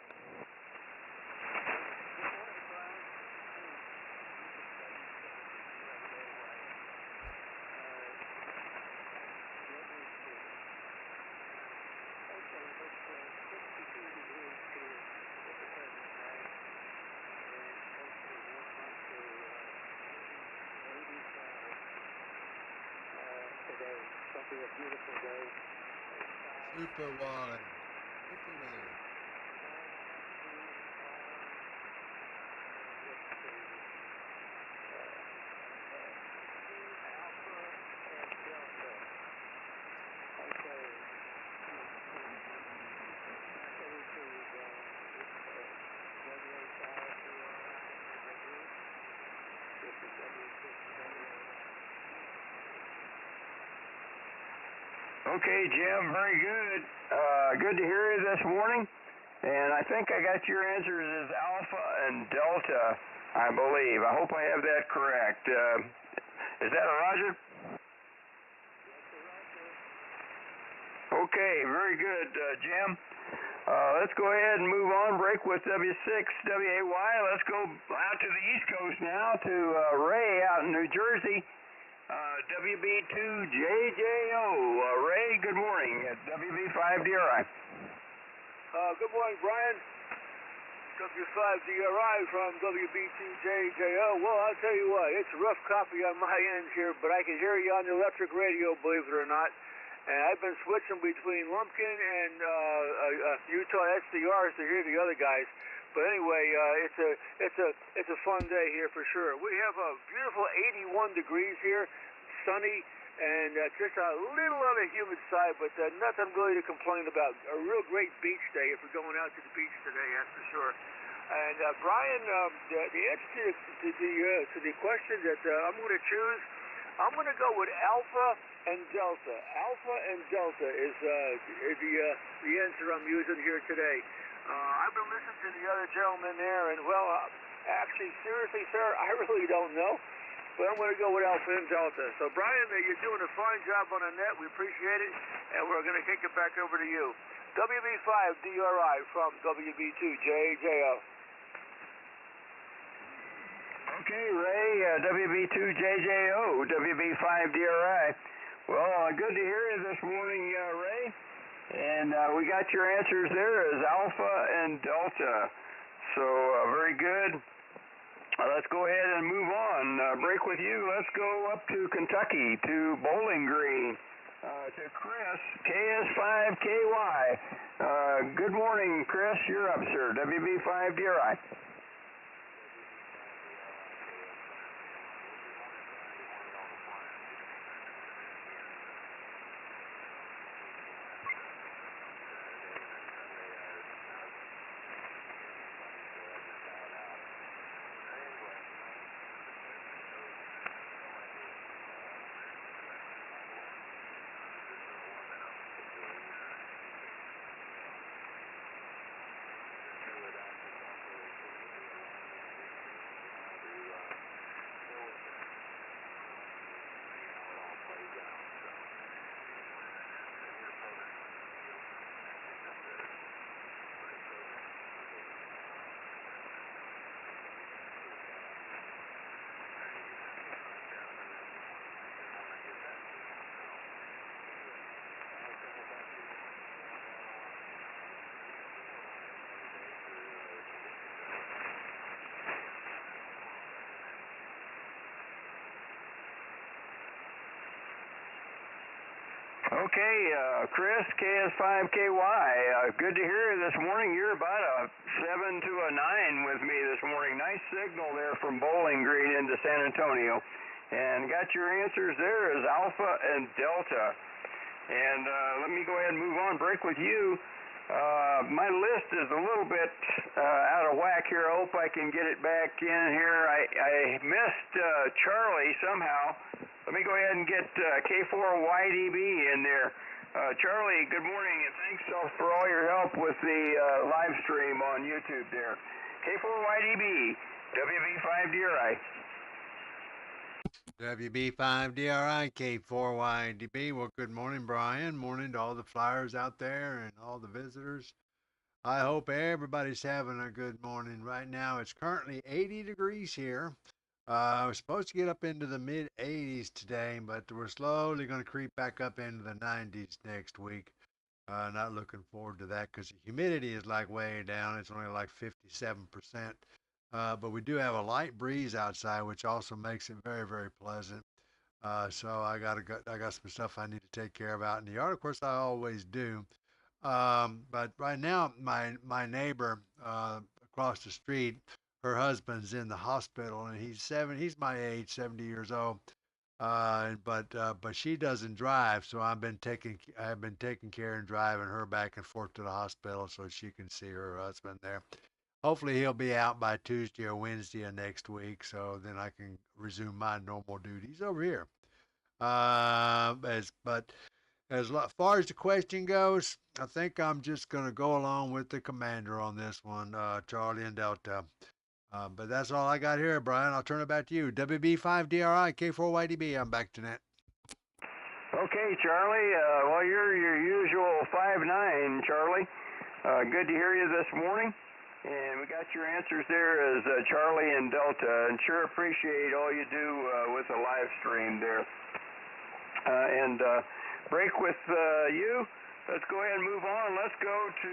S3: Be a beautiful day.
S8: Super Wally. Super weather.
S1: Okay, Jim, very good. Good to hear you this morning. And I think I got your answers as Alpha and Delta, I believe. I hope I have that correct. Is that a Roger? Okay, very good, Jim. Let's go ahead and move on. Break with W6WAY. Let's go out to the East Coast now to Ray out in New Jersey. WB2JJO. Ray, good morning at WB5DRI.
S11: Good morning, Brian. W5DRI from WB2JJO. Well, I'll tell you what, it's a rough copy on my end here, but I can hear you on the electric radio, believe it or not. And I've been switching between Lumpkin and Utah SDRs to hear the other guys. But anyway, it's a fun day here for sure. We have a beautiful 81 degrees here, sunny, and just a little on the humid side, but nothing really to complain about. A real great beach day if we're going out to the beach today, that's for sure. And Brian, the answer to the question that I'm going to choose, I'm going to go with Alpha and Delta. Alpha and Delta is the answer I'm using here today. I've been listening to the other gentleman there, and well, actually, seriously, sir, I really don't know, but I'm going to go with Alpha and Delta. So, Brian, you're doing a fine job on the net. We appreciate it, and we're going to kick it back over to you. WB5DRI from WB2JJO.
S1: Okay, Ray, WB2JJO, WB5DRI. Well, good to hear you this morning, Ray. And we got your answers there as Alpha and Delta. So, very good. Let's go ahead and move on. Break with you. Let's go up to Kentucky, to Bowling Green, to Chris, KS5KY. Good morning, Chris. You're up, sir. WB5DRI. Okay, Chris, KS5KY, good to hear you this morning. You're about a 7 to a 9 with me this morning. Nice signal there from Bowling Green into San Antonio. And got your answers there as Alpha and Delta. And let me go ahead and move on, break with you. My list is a little bit out of whack here. I hope I can get it back in here. I missed Charlie somehow. Let me go ahead and get K4YDB in there. Charlie, good morning, and thanks for all your help with the live stream on YouTube there. K4YDB, WB5DRI.
S8: WB5DRI, K4YDB. Well, good morning, Brian. Morning to all the flyers out there and all the visitors. I hope everybody's having a good morning. Right now, it's currently 80 degrees here. We're supposed to get up into the mid 80s today, but we're slowly going to creep back up into the 90s next week. Not looking forward to that because the humidity is like way down. It's only like 57%. But we do have a light breeze outside, which also makes it very, very pleasant. So I got some stuff I need to take care of out in the yard. Of course, I always do. But right now, my neighbor across the street, her husband's in the hospital, and he's my age, 70 years old. But she doesn't drive, so I've been taking care and driving her back and forth to the hospital so she can see her husband there. Hopefully he'll be out by Tuesday or Wednesday of next week, so then I can resume my normal duties over here. As far as the question goes, I think I'm just going to go along with the commander on this one, Charlie and Delta. But that's all I got here, Brian. I'll turn it back to you. WB5DRI, K4YDB. I'm back to net.
S1: Okay, Charlie. Well, you're your usual 5'9", Charlie. Good to hear you this morning. And we got your answers there as Charlie and Delta. And sure appreciate all you do with the live stream there. And break with you. Let's go ahead and move on. Let's go to...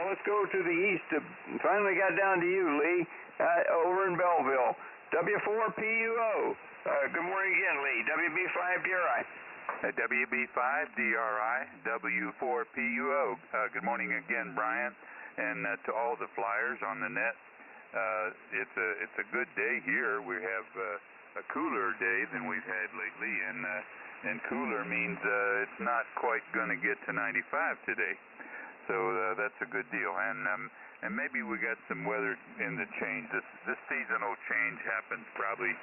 S1: let's go to the east. Finally got down to you, Lee, over in Belleville. W4PUO. Good morning again, Lee. WB5DRI.
S10: WB5DRI, W4PUO. Good morning again, Brian, and to all the flyers on the net. It's a good day here. We have a cooler day than we've had lately, and cooler means it's not quite going to get to 95 today. So that's a good deal, and maybe we got some weather in the change. This seasonal change happens probably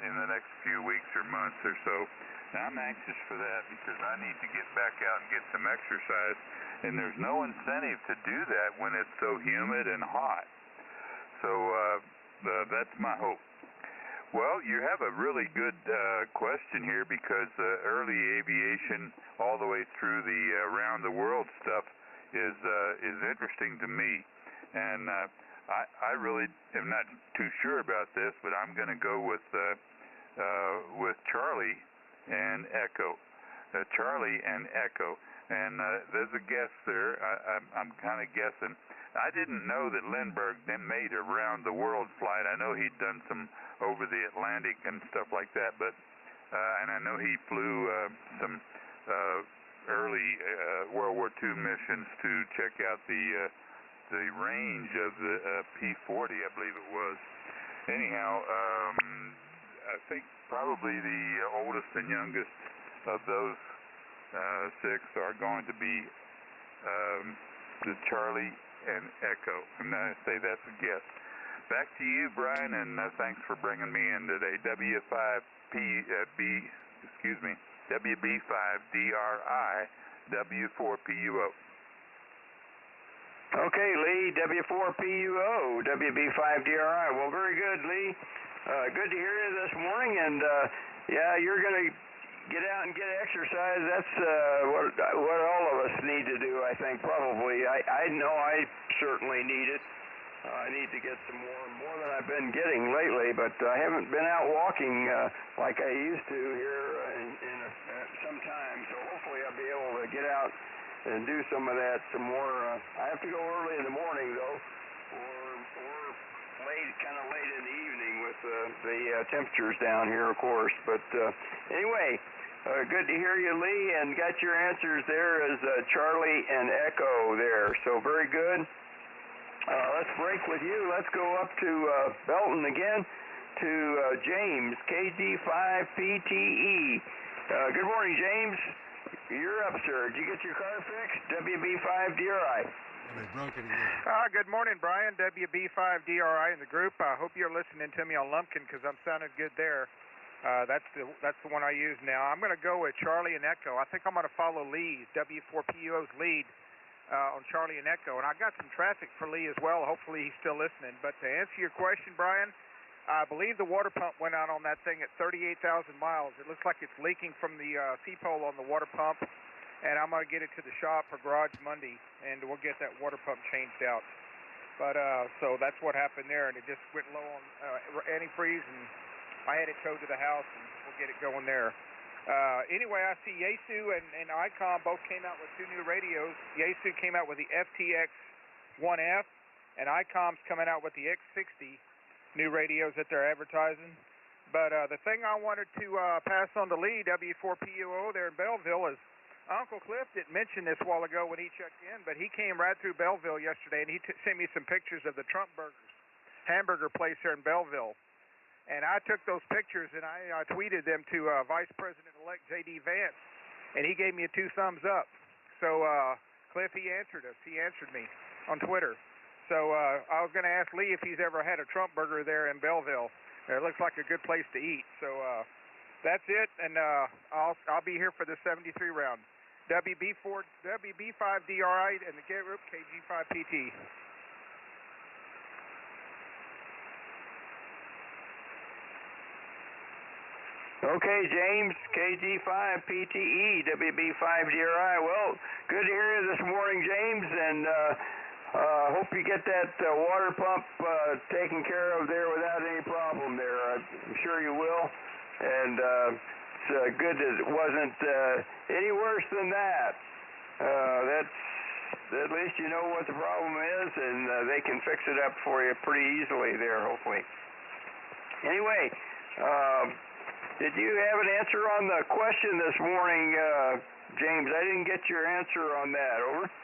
S10: in the next few weeks or months or so. Now, I'm anxious for that because I need to get back out and get some exercise, and there's no incentive to do that when it's so humid and hot. So that's my hope. Well, you have a really good question here because early aviation, all the way through the around the world stuff, is interesting to me, and I really am not too sure about this, but I'm going to go with Charlie and Echo. Charlie and Echo, and there's a guess there. I'm kind of guessing. I didn't know that Lindbergh made a round the world flight. I know he'd done some over the Atlantic and stuff like that, but and I know he flew some early World War II missions to check out the range of the P-40, I believe it was. Anyhow, I think probably the oldest and youngest of those six are going to be the Charlie and Echo. And I say that's a guess. Back to you, Brian, and thanks for bringing me in today. WB5DRI, W4PUO.
S1: Okay, Lee, W4PUO, WB5DRI. Well, very good, Lee. Good to hear you this morning, and yeah, you're going to get out and get exercise. That's what all of us need to do, I think, probably. I know I certainly need it. I need to get some more than I've been getting lately, but I haven't been out walking like I used to here in some time, so hopefully I'll be able to get out and do some of that some more. I have to go early in the morning, though, or kind of late in the evening with the temperatures down here, of course. But anyway, good to hear you, Lee, and got your answers there as Charlie and Echo there. So very good. Let's break with you. Let's go up to Belton again to James, KD5PTE. Good morning, James. You're up, sir. Did you get your car fixed? WB5DRI.
S8: They broke it again.
S9: Good morning, Brian. WB5DRI in the group. I hope you're listening to me on Lumpkin because I'm sounding good there. That's the one I use now. I'm going to go with Charlie and Echo. I think I'm going to follow Lee's, W4PUO's lead on Charlie and Echo. And I got some traffic for Lee as well. Hopefully he's still listening. But to answer your question, Brian, I believe the water pump went out on that thing at 38,000 miles. It looks like it's leaking from the C-pole on the water pump, and I'm going to get it to the shop for garage Monday, and we'll get that water pump changed out. But so that's what happened there, and it just went low on antifreeze, and I had it towed to the house, and we'll get it going there. Anyway, I see Yaesu and ICOM both came out with 2 new radios. Yaesu came out with the FTX-1F, and ICOM's coming out with the X60 new radios that they're advertising. But the thing I wanted to pass on to Lee, W4PUO there in Belleville, is Uncle Cliff didn't mention this a while ago when he checked in, but he came right through Belleville yesterday, and he sent me some pictures of the Trump Burgers hamburger place here in Belleville. And I took those pictures, and I tweeted them to Vice President-elect J.D. Vance, and he gave me a 2 thumbs up. So, Cliff, he answered us. He answered me on Twitter. So I was going to ask Lee if he's ever had a Trump burger there in Belleville. It looks like a good place to eat. So that's it, and I'll be here for the 73 round. WB5DRI and the Gate Group KG5PT.
S1: Okay, James, KG5PTE, WB5DRI. Well, good to hear you this morning, James, and hope you get that water pump taken care of there without any problem there. I'm sure you will, and it's good that it wasn't any worse than that. That's at least you know what the problem is, and they can fix it up for you pretty easily there, hopefully. Anyway, did you have an answer on the question this morning, James? I didn't get your answer on that. Over.
S8: Yeah,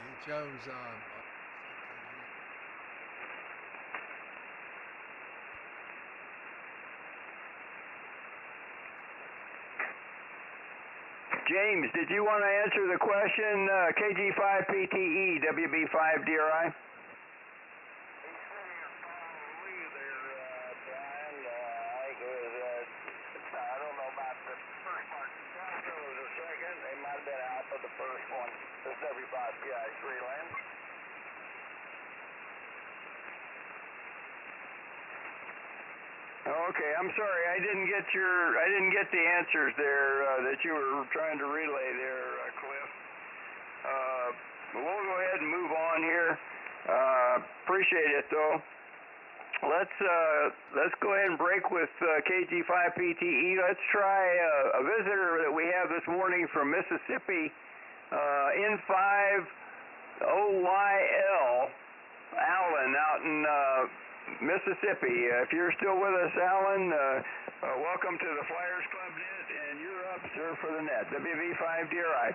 S8: he chose
S1: James, did you want to answer the question? KG5PTE, WB5DRI?
S5: The first one, this is WB5DRI 3 land.
S1: Okay, I'm sorry, I didn't get the answers there that you were trying to relay there, Cliff. We'll go ahead and move on here. Appreciate it though. Let's go ahead and break with KG5PTE. Let's try a visitor that we have this morning from Mississippi, N5OYL, Alan, out in Mississippi. If you're still with us, Alan, welcome to the Flyers Club Net, and you're up, sir, for the net. WB5DRI.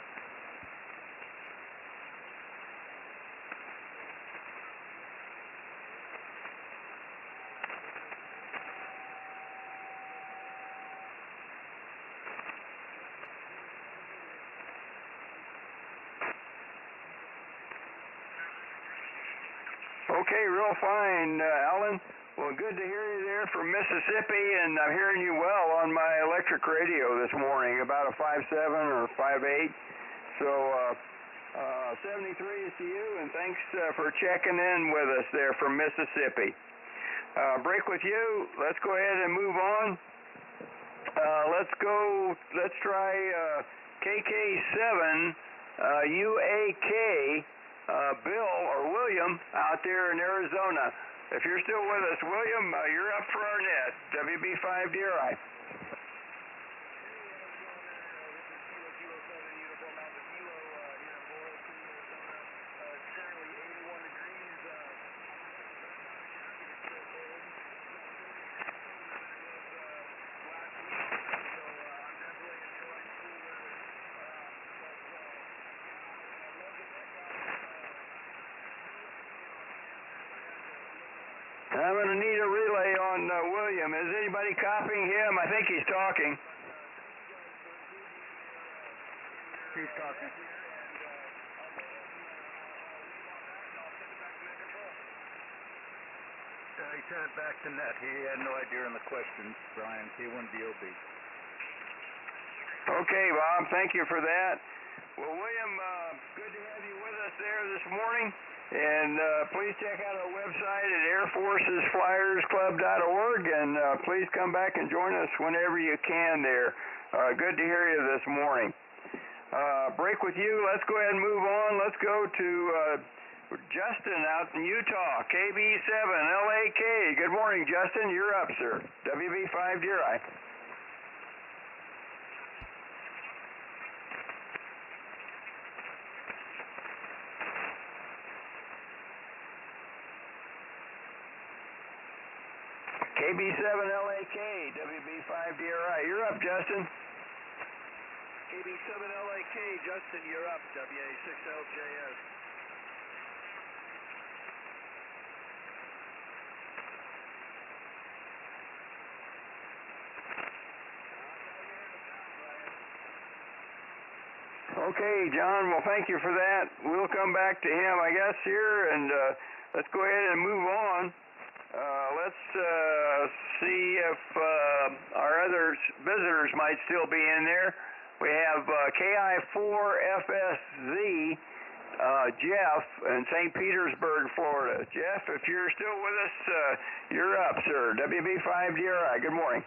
S1: Okay, real fine, Alan. Well, good to hear you there from Mississippi, and I'm hearing you well on my electric radio this morning, about a 5.7 or 5.8. So 73 is to you, and thanks for checking in with us there from Mississippi. Break with you. Let's go ahead and move on. Let's try KK7 UAK. Bill or William out there in Arizona. If you're still with us, William, you're up for our net. WB5DRI. I'm going to need a relay on William. Is anybody copying him? I think he's talking.
S5: He's talking. He sent it back to net. He had no idea on the question, Brian. K1DOB.
S1: Okay, Bob. Thank you for that. Well, William, good to have you with us there this morning. And please check out our website at airforcesflyersclub.org, and please come back and join us whenever you can there. Good to hear you this morning. Break with you. Let's go ahead and move on. Let's go to Justin out in Utah, KB7LAK. Good morning, Justin. You're up, sir. WB5DRI. KB7LAK, WB5DRI. You're up, Justin.
S2: KB7LAK, Justin, you're up. WA6LJS.
S1: Okay, John, well, thank you for that. We'll come back to him, I guess, here, and let's go ahead and move on. Let's see if our other visitors might still be in there. We have K4YDB, Jeff in St. Petersburg, Florida. Jeff, if you're still with us, you're up, sir. WB5DRI, good morning.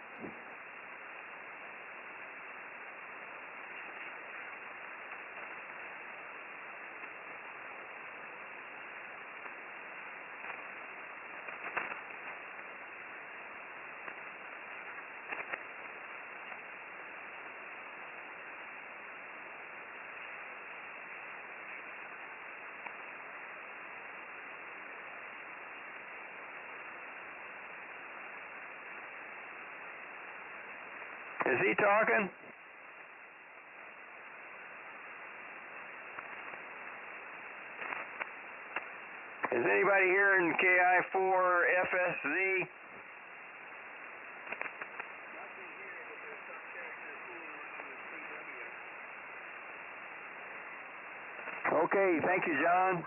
S1: Is he talking? Is anybody here in KI4FSZ? Okay, thank you, John.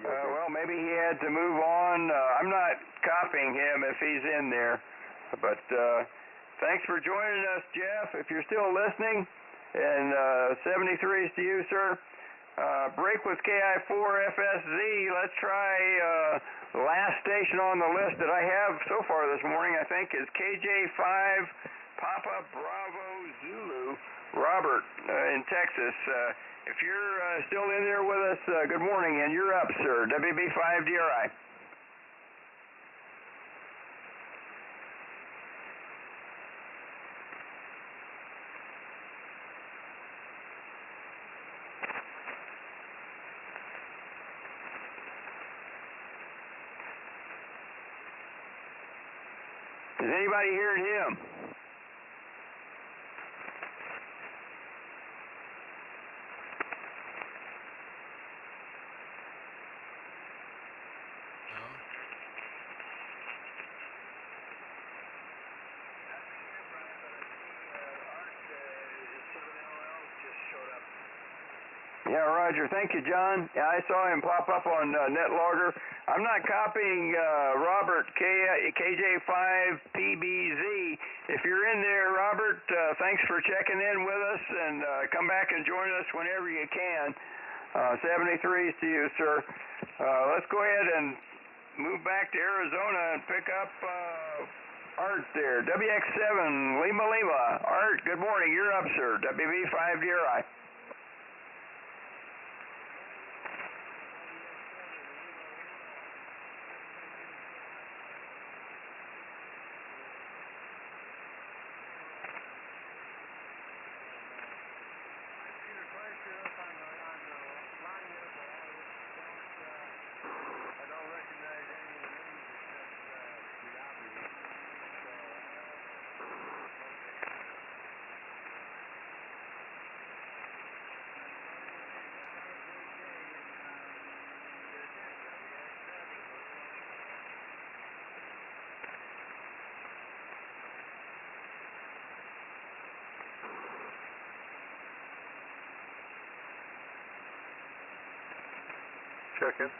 S1: Well, maybe he had to move on. I'm not copying him if he's in there, but thanks for joining us, Jeff. If you're still listening, and 73 is to you, sir. Break with KI4FSZ. Let's try the last station on the list that I have so far this morning, I think, is KJ5 Papa Bravo Zulu, Robert in Texas. If you're still in there with us, good morning, and you're up, sir. WB5DRI. Is anybody hearing him? Yeah, Roger. Thank you, John. Yeah, I saw him pop up on NetLogger. I'm not copying Robert KJ5PBZ. If you're in there, Robert, thanks for checking in with us, and come back and join us whenever you can. 73 to you, sir. Let's go ahead and move back to Arizona and pick up Art there. WX7 Lima Lima. Art, good morning. You're up, sir. WB5DRI.
S10: Checking.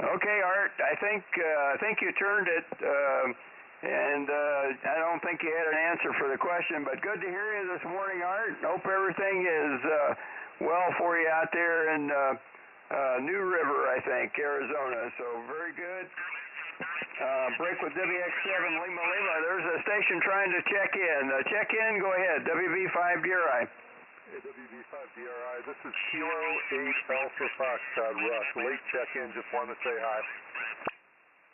S1: Okay, Art. I think you turned it, and I don't think you had an answer for the question. But good to hear you this morning, Art. Hope everything is well for you out there in New River, I think, Arizona. So very good. Break with WX7 Lima Lima. There's a station trying to check in. Check in, go ahead. WB5DRI.
S5: Hey, WB5DRI, this is Kilo 8 Alpha Foxtrot Russ. Late check-in, just wanted to say hi.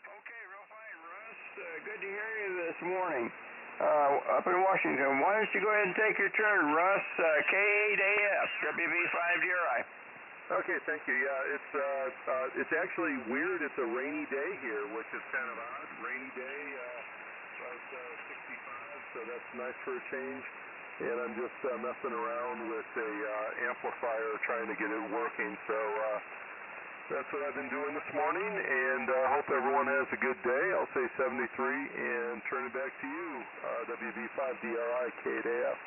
S1: Okay, real fine, Russ. Good to hear you this morning. Up in Washington. Why don't you go ahead and take your turn, Russ? K8AF, WB5DRI.
S5: Okay, thank you. Yeah, it's actually weird. It's a rainy day here, which is kind of odd. Rainy day, about 65, so that's nice for a change. And I'm just messing around with a amplifier, trying to get it working. So that's what I've been doing this morning, and hope everyone has a good day. I'll say 73 and turn it back to you, WB5DRI K8AF.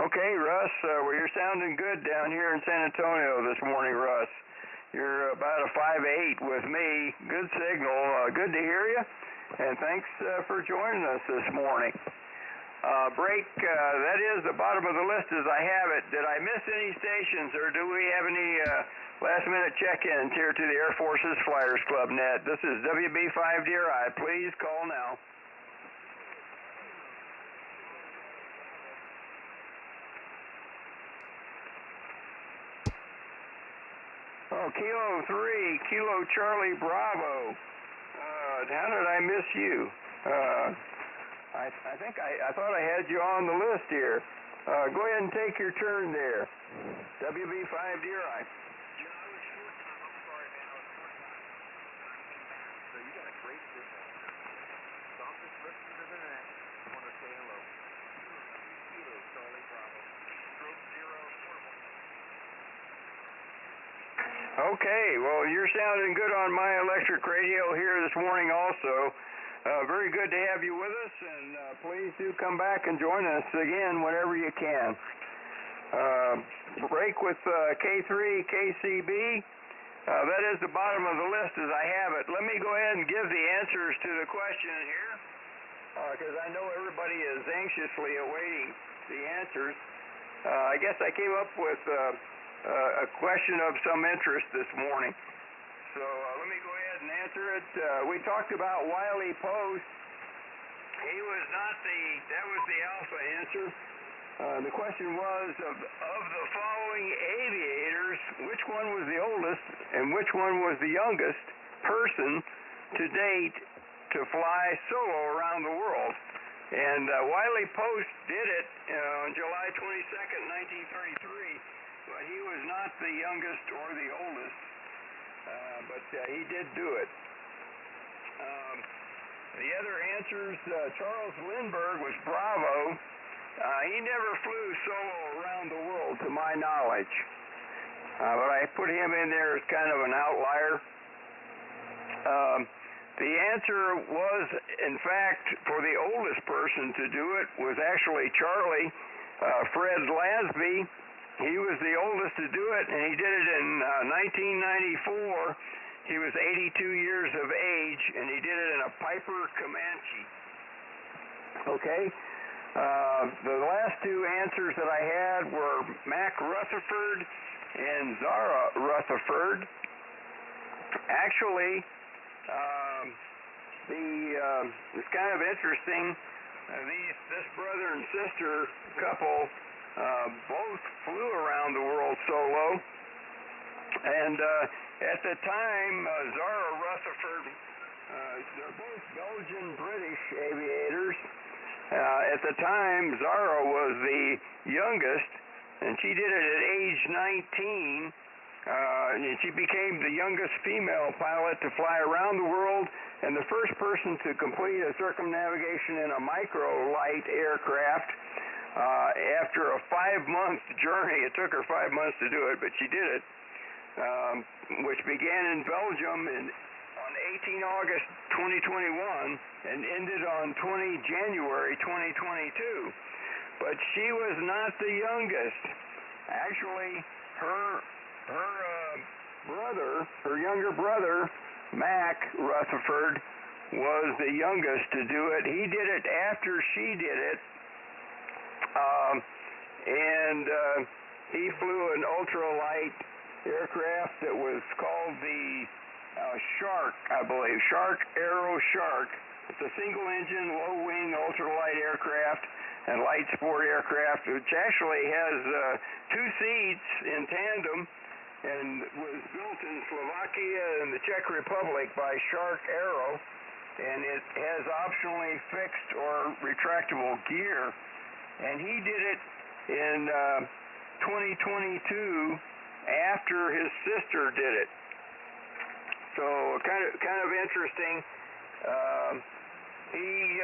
S1: Okay, Russ, well, you're sounding good down here in San Antonio this morning, Russ. You're about a 5.8 with me. Good signal. Good to hear you, and thanks for joining us this morning. Break, that is the bottom of the list as I have it. Did I miss any stations, or do we have any last-minute check-ins here to the Air Force's Flyers Club Net? This is WB5DRI. Please call now. Oh, Kilo 3, Kilo Charlie Bravo. How did I miss you? I think I thought I had you on the list here. Go ahead and take your turn there. WB5DRI.
S2: Yeah, I was short time. I'm sorry, man. I was short time. So you got a great signal. So I'm just listening to the net. I want to say hello. Kilo Charlie Bravo. Stroke 0 portable.
S1: Okay, well, you're sounding good on my electric radio here this morning also. Very good to have you with us, and please do come back and join us again whenever you can. Break with K3KCB. That is the bottom of the list as I have it. Let me go ahead and give the answers to the question here, because I know everybody is anxiously awaiting the answers. I guess I came up with a question of some interest this morning. So let me go ahead and answer it. We talked about Wiley Post. He was not that was the alpha answer. The question was, of the following aviators, which one was the oldest and which one was the youngest person to date to fly solo around the world? And Wiley Post did it on July 22nd, 1933, but he was not the youngest or the oldest. But he did do it. The other answers, Charles Lindbergh was Bravo. He never flew solo around the world, to my knowledge. But I put him in there as kind of an outlier. The answer was, in fact, for the oldest person to do it was actually Charlie Fred Lasby. He was the oldest to do it, and he did it in 1994. He was 82 years of age, and he did it in a Piper Comanche. Okay. The last two answers that I had were Mac Rutherford and Zara Rutherford. Actually, it's kind of interesting. This brother and sister couple both flew around the world solo, and at the time, Zara Rutherford, they're both Belgian-British aviators. At the time, Zara was the youngest, and she did it at age 19, and she became the youngest female pilot to fly around the world, and the first person to complete a circumnavigation in a micro-light aircraft. After a 5-month journey, it took her 5 months to do it, but she did it, which began in Belgium on 18 August 2021 and ended on 20 January 2022. But she was not the youngest. Actually, her younger brother, Mac Rutherford, was the youngest to do it. He did it after she did it. And he flew an ultralight aircraft that was called the Shark, I believe. Aero Shark. It's a single-engine, low-wing ultralight aircraft and light sport aircraft, which actually has 2 seats in tandem and was built in Slovakia and the Czech Republic by Shark Aero, and it has optionally fixed or retractable gear. And he did it in 2022 after his sister did it. So kind of interesting. He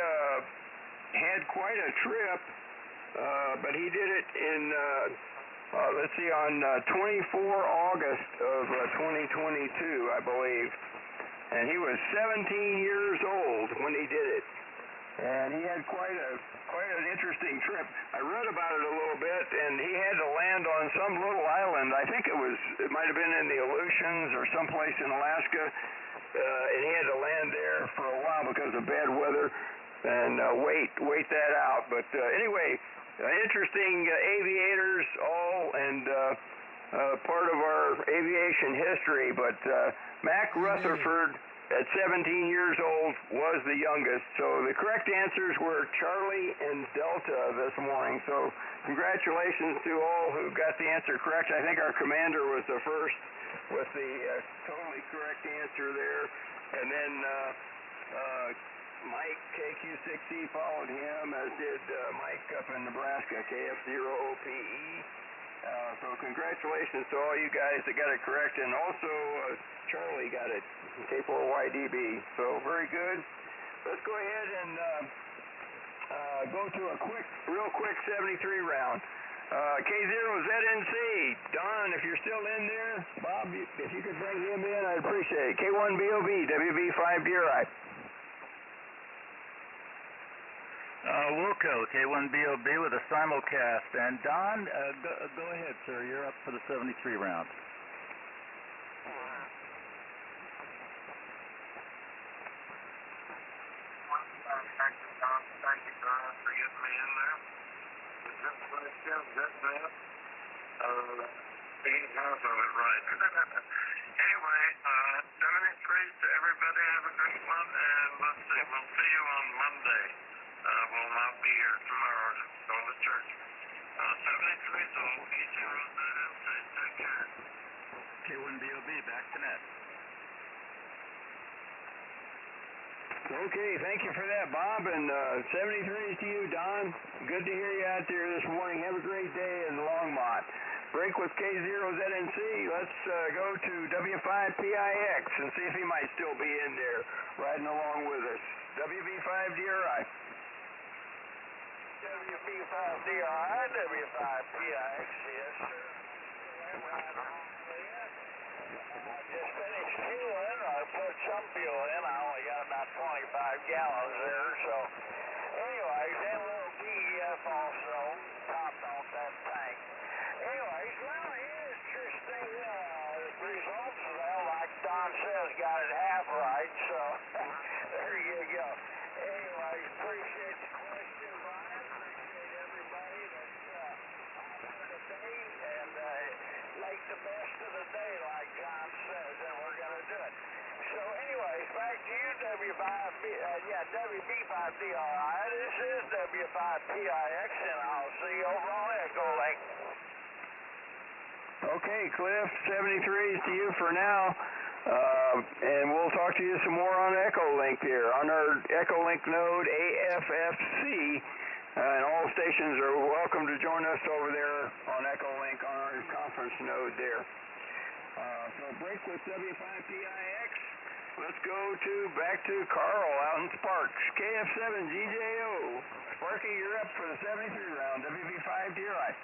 S1: had quite a trip, but he did it in let's see, on 24 August of 2022, I believe. And he was 17 years old when he did it. And he had quite an interesting trip. I read about it a little bit, and he had to land on some little island. I think it might have been in the Aleutians or someplace in Alaska. And he had to land there for a while because of bad weather and wait that out. But anyway, interesting aviators all, and part of our aviation history. But Mac Rutherford, at 17 years old, was the youngest. So the correct answers were Charlie and Delta this morning. So congratulations to all who got the answer correct. I think our commander was the first with the totally correct answer there. And then Mike KQ6E followed him, as did Mike up in Nebraska, KF0OPE. So congratulations to all you guys that got it correct, and also Charlie got it, K4YDB. So very good. Let's go ahead and go to a real quick 73 round. K0ZNC, Don, if you're still in there, Bob, if you could bring him in, I'd appreciate it. K1BOB, WB5DRI.
S12: Wilco, K1BOB with a simulcast. And Don, go ahead, sir. You're up for the 73 round.
S7: Thank you, Don, for getting me in there. Good man. Taking half of it right. Anyway, 73 to everybody. Have a great one, and let's see. We'll see you on Monday. We'll not be here tomorrow to go to church. 73 to K0ZNC. Take care.
S12: K1BOB, back to net.
S1: Okay, thank you for that, Bob, and 73s to you, Don. Good to hear you out there this morning. Have a great day in Longmont. Break with K0ZNC. Let's go to W5PIX and see if he might still be in there riding along with us. WB5DRI.
S11: WB5DRI, W5PIX, yes, sir. Just finished fueling. I put some fuel in. I only got about 25 gallons there. So, anyways, then a little DEF also topped off that tank. Anyways, well, interesting results. Well, like Don says, got it half right. So, there you go. Anyways, appreciate the question, Brian. Appreciate everybody that's on here today. And make the best of the day, like John says, and we're going to do it. So anyways, back to you, WB5DRI. This is W5PIX, and I'll see you over on Echo Link.
S1: Okay, Cliff, 73s to you for now. And we'll talk to you some more on Echo Link here, on our Echo Link node AFFC. And all stations are welcome to join us over there on Echo Link on our conference node there. So break with W5PIX. Let's go back to Carl out in Sparks. KF7GJO. Sparky, you're up for the 73 round. WB5DRI.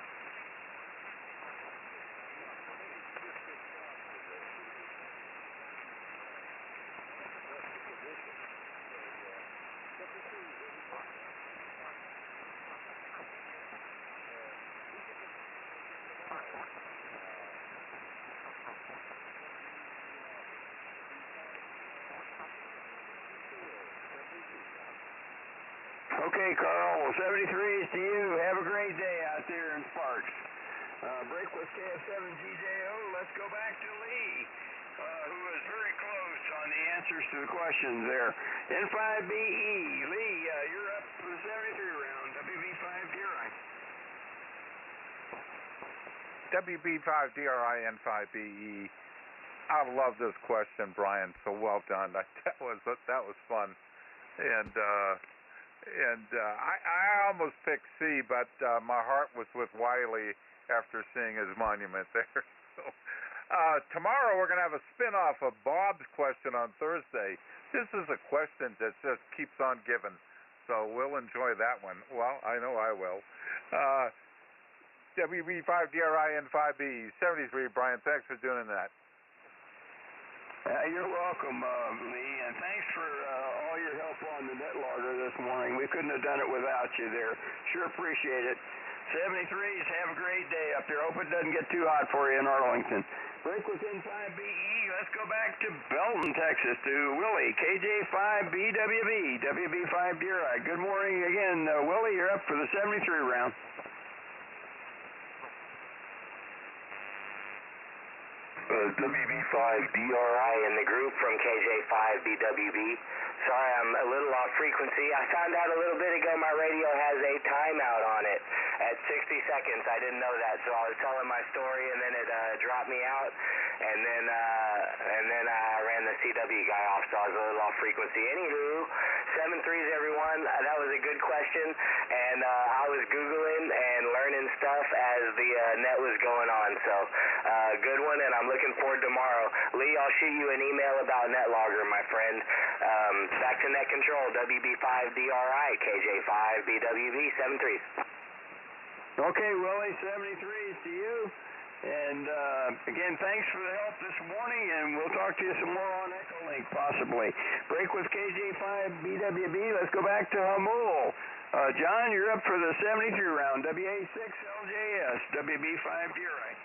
S1: Okay, Carl, 73s to you. Have a great day out there in Sparks. Break with KF7GJO. Let's go back to Lee, who was very close on the answers to the questions there. N5BE, Lee, you're up for the 73 round. WB5DRI.
S9: WB5DRI N5BE. I love this question, Brian. So well done. That was fun. And I almost picked C, but my heart was with Wiley after seeing his monument there. So tomorrow we're going to have a spin-off of Bob's question on Thursday. This is a question that just keeps on giving. So we'll enjoy that one. Well, I know I will. WB5DRI N5B 73, Brian. Thanks for doing that.
S1: You're welcome, Lee, and thanks for all your help on the net logger this morning. We couldn't have done it without you there. Sure appreciate it. 73s, have a great day up there. Hope it doesn't get too hot for you in Arlington. Break within 5BE. Let's go back to Belton, Texas, to Willie, KJ5BWB, WB5DRI. Good morning again, Willie. You're up for the 73 round.
S13: WB5DRI in the group from KJ5BWB. Sorry, I'm a little off frequency. I found out a little bit ago my radio has a timeout on it at 60 seconds. I didn't know that, so I was telling my story, and then it dropped me out, and then I ran the CW guy off, so I was a little off frequency. Anywho, 7-3s, everyone. That was a good question, and I was Googling and learning stuff as the net was going on, so good one, and I'm looking forward to tomorrow. Lee, I'll shoot you an email about NetLogger, my friend. Back to net control, WB5DRI, KJ5BWB, 7-3s.
S1: Okay, Willie, 73s to you. And again, thanks for the help this morning, and we'll talk to you some more on Echolink, possibly. Break with KJ5BWB. Let's go back to Hamul. John, you're up for the 73 round, WA6LJS, WB5DRI.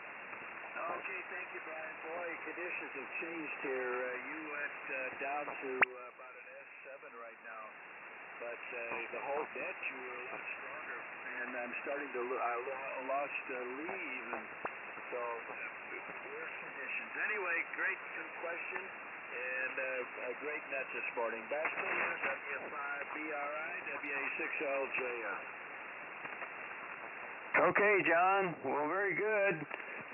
S12: Okay, thank you, Brian. Boy, conditions have changed here. You went down to about an S7 right now, but the whole net you were a lot stronger, and I'm starting to I lost Lee even, so worse conditions. Anyway, great question, and a great net this morning. Back to you, W5BRI, WA6LJS.
S1: Okay, John. Well, very good.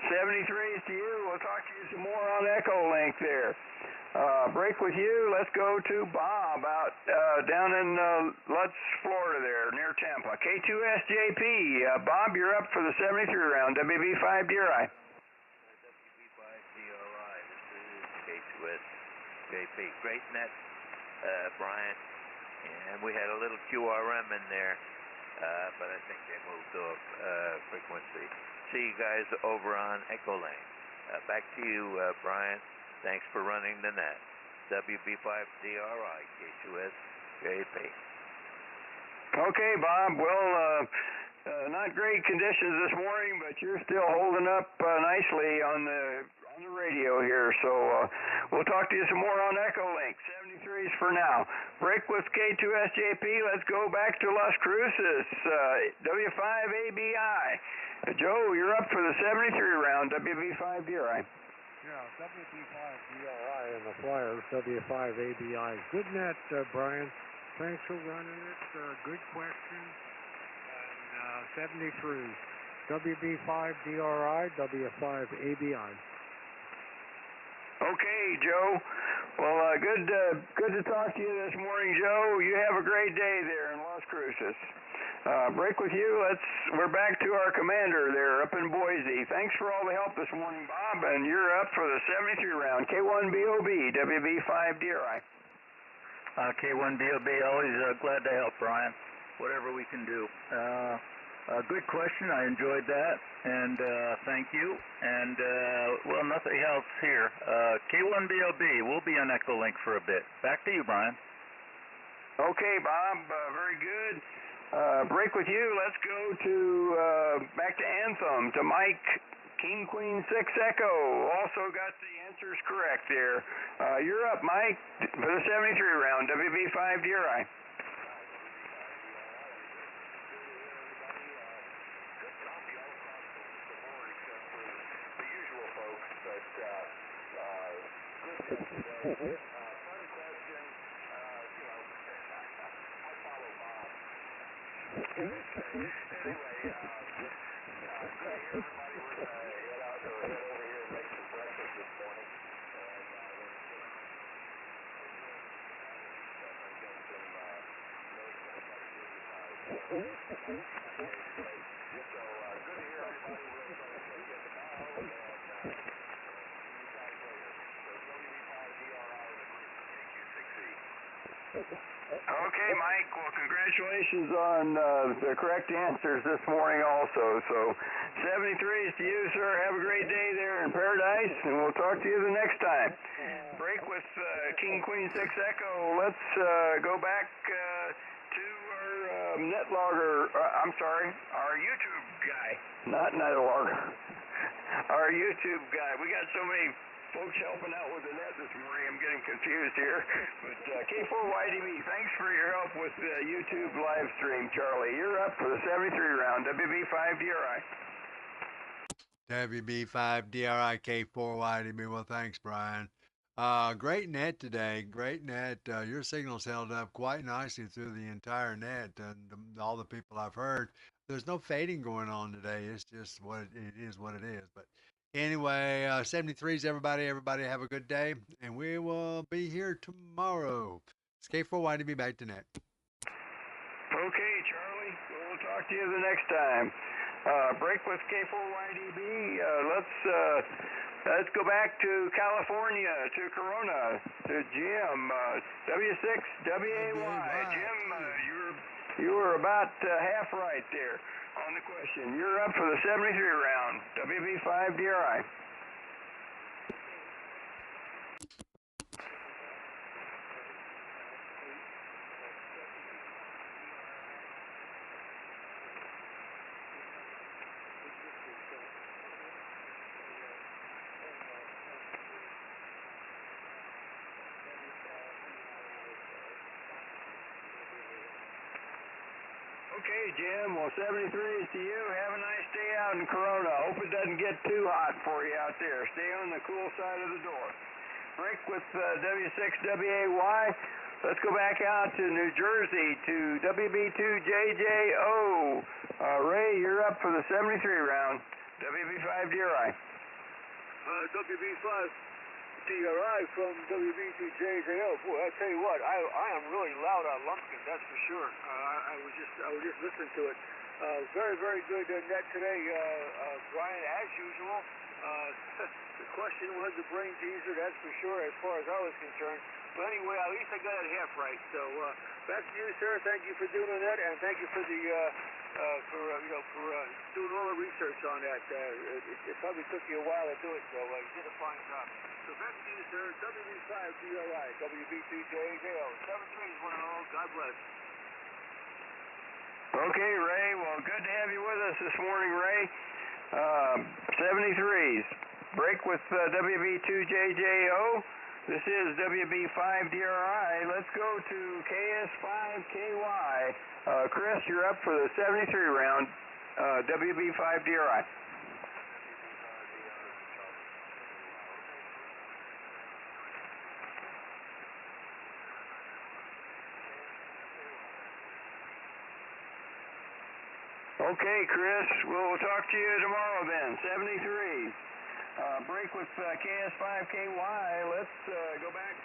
S1: 73s to you. We'll talk to you some more on Echolink there. Break with you. Let's go to Bob out down in Lutz, Florida there, near Tampa. K2SJP. Bob, you're up for the 73 round, WB5DRI.
S2: WB5DRI. This is K2SJP. Great net, Brian. And we had a little QRM in there, but I think they moved off frequency. See you guys over on Echolink. Back to you, Brian. Thanks for running the net. WB5DRI, K2SJP.
S1: Okay, Bob. Well, not great conditions this morning, but you're still holding up nicely on the radio here. So we'll talk to you some more on Echolink. 73s for now. Break with K2SJP. Let's go back to Las Cruces, W5ABI. Joe, you're up for the 73 round, WB5DRI.
S3: Yeah, WB5DRI and the Flyers, W5ABI. Good net, Brian. Thanks for running it. Good question. And 73. WB5DRI, W5ABI.
S1: Okay, Joe. Well, good to talk to you this morning, Joe. You have a great day there in Las Cruces. Break with you. We're back to our commander there up in Boise. Thanks for all the help this morning, Bob, and you're up for the 73 round. K1BOB, WB5DRI.
S12: K1BOB, always glad to help, Brian. Whatever we can do. Good question. I enjoyed that, and thank you. And, well, nothing else here. K1BOB, we'll be on Echolink for a bit. Back to you, Brian.
S1: Okay, Bob. Very good. Break with you. Let's go to back to Anthem, to Mike, King Queen 6 Echo. Also got the answers correct there. You're up, Mike, for the 73 round, WB5DRI.
S2: Fun question. I follow Bob. Anyway, good to hear everybody was head out or head over here and make some breakfast this morning.
S1: Okay, Mike. Well, congratulations on the correct answers this morning also. So 73s to you, sir. Have a great day there in Paradise, and we'll talk to you the next time. Break with King Queen 6 Echo. Let's go back to our net logger. I'm sorry, our YouTube guy. Not net logger. Our YouTube guy. We got so many folks helping out with the net this morning. I'm getting confused here. But K4YDB, thanks for your help with the YouTube live stream, Charlie. You're up for the 73 round, WB5DRI.
S8: WB5DRI K4YDB. Well, thanks, Brian. Great net today. Great net. Your signal's held up quite nicely through the entire net, and all the people I've heard. There's no fading going on today. It's just what it is. What it is. But anyway, 73s, everybody. Everybody have a good day, and we will be here tomorrow. It's K4YDB back to net.
S1: Okay, Charlie. We'll talk to you the next time. Break with K4YDB. Let's go back to California, to Corona, to Jim, W6WAY. Jim, you were about half right there on the question. You're up for the 73 round, WB5DRI. Okay, Jim. Well, 73 is to you. Have a nice day out in Corona. Hope it doesn't get too hot for you out there. Stay on the cool side of the door. Break with W6WAY. Let's go back out to New Jersey to WB2JJO. Ray, you're up for the 73 round. WB5DRI.
S11: WB5DRI from WB2JJO. Boy, I tell you what, I am really loud on Lumpkin, that's for sure. I was just listening to it. Very, very good net today, Brian, as usual. The question was the brain teaser, that's for sure, as far as I was concerned. But anyway, at least I got it half right. So back to you, sir. Thank you for doing that, and thank you for the for doing all the research on that. It probably took you a while to do it, so you did a fine job. So back to you, sir. WB5DRI, WB2JJO. 73 is one and all. God bless.
S1: Okay, Ray. Well, good to have you with us this morning, Ray. 73s. Break with WB2JJO. This is WB5DRI. Let's go to KS5KY. Chris, you're up for the 73 round, WB5DRI. Okay, Chris, we'll talk to you tomorrow then, 73. Break with KS5KY. Let's go back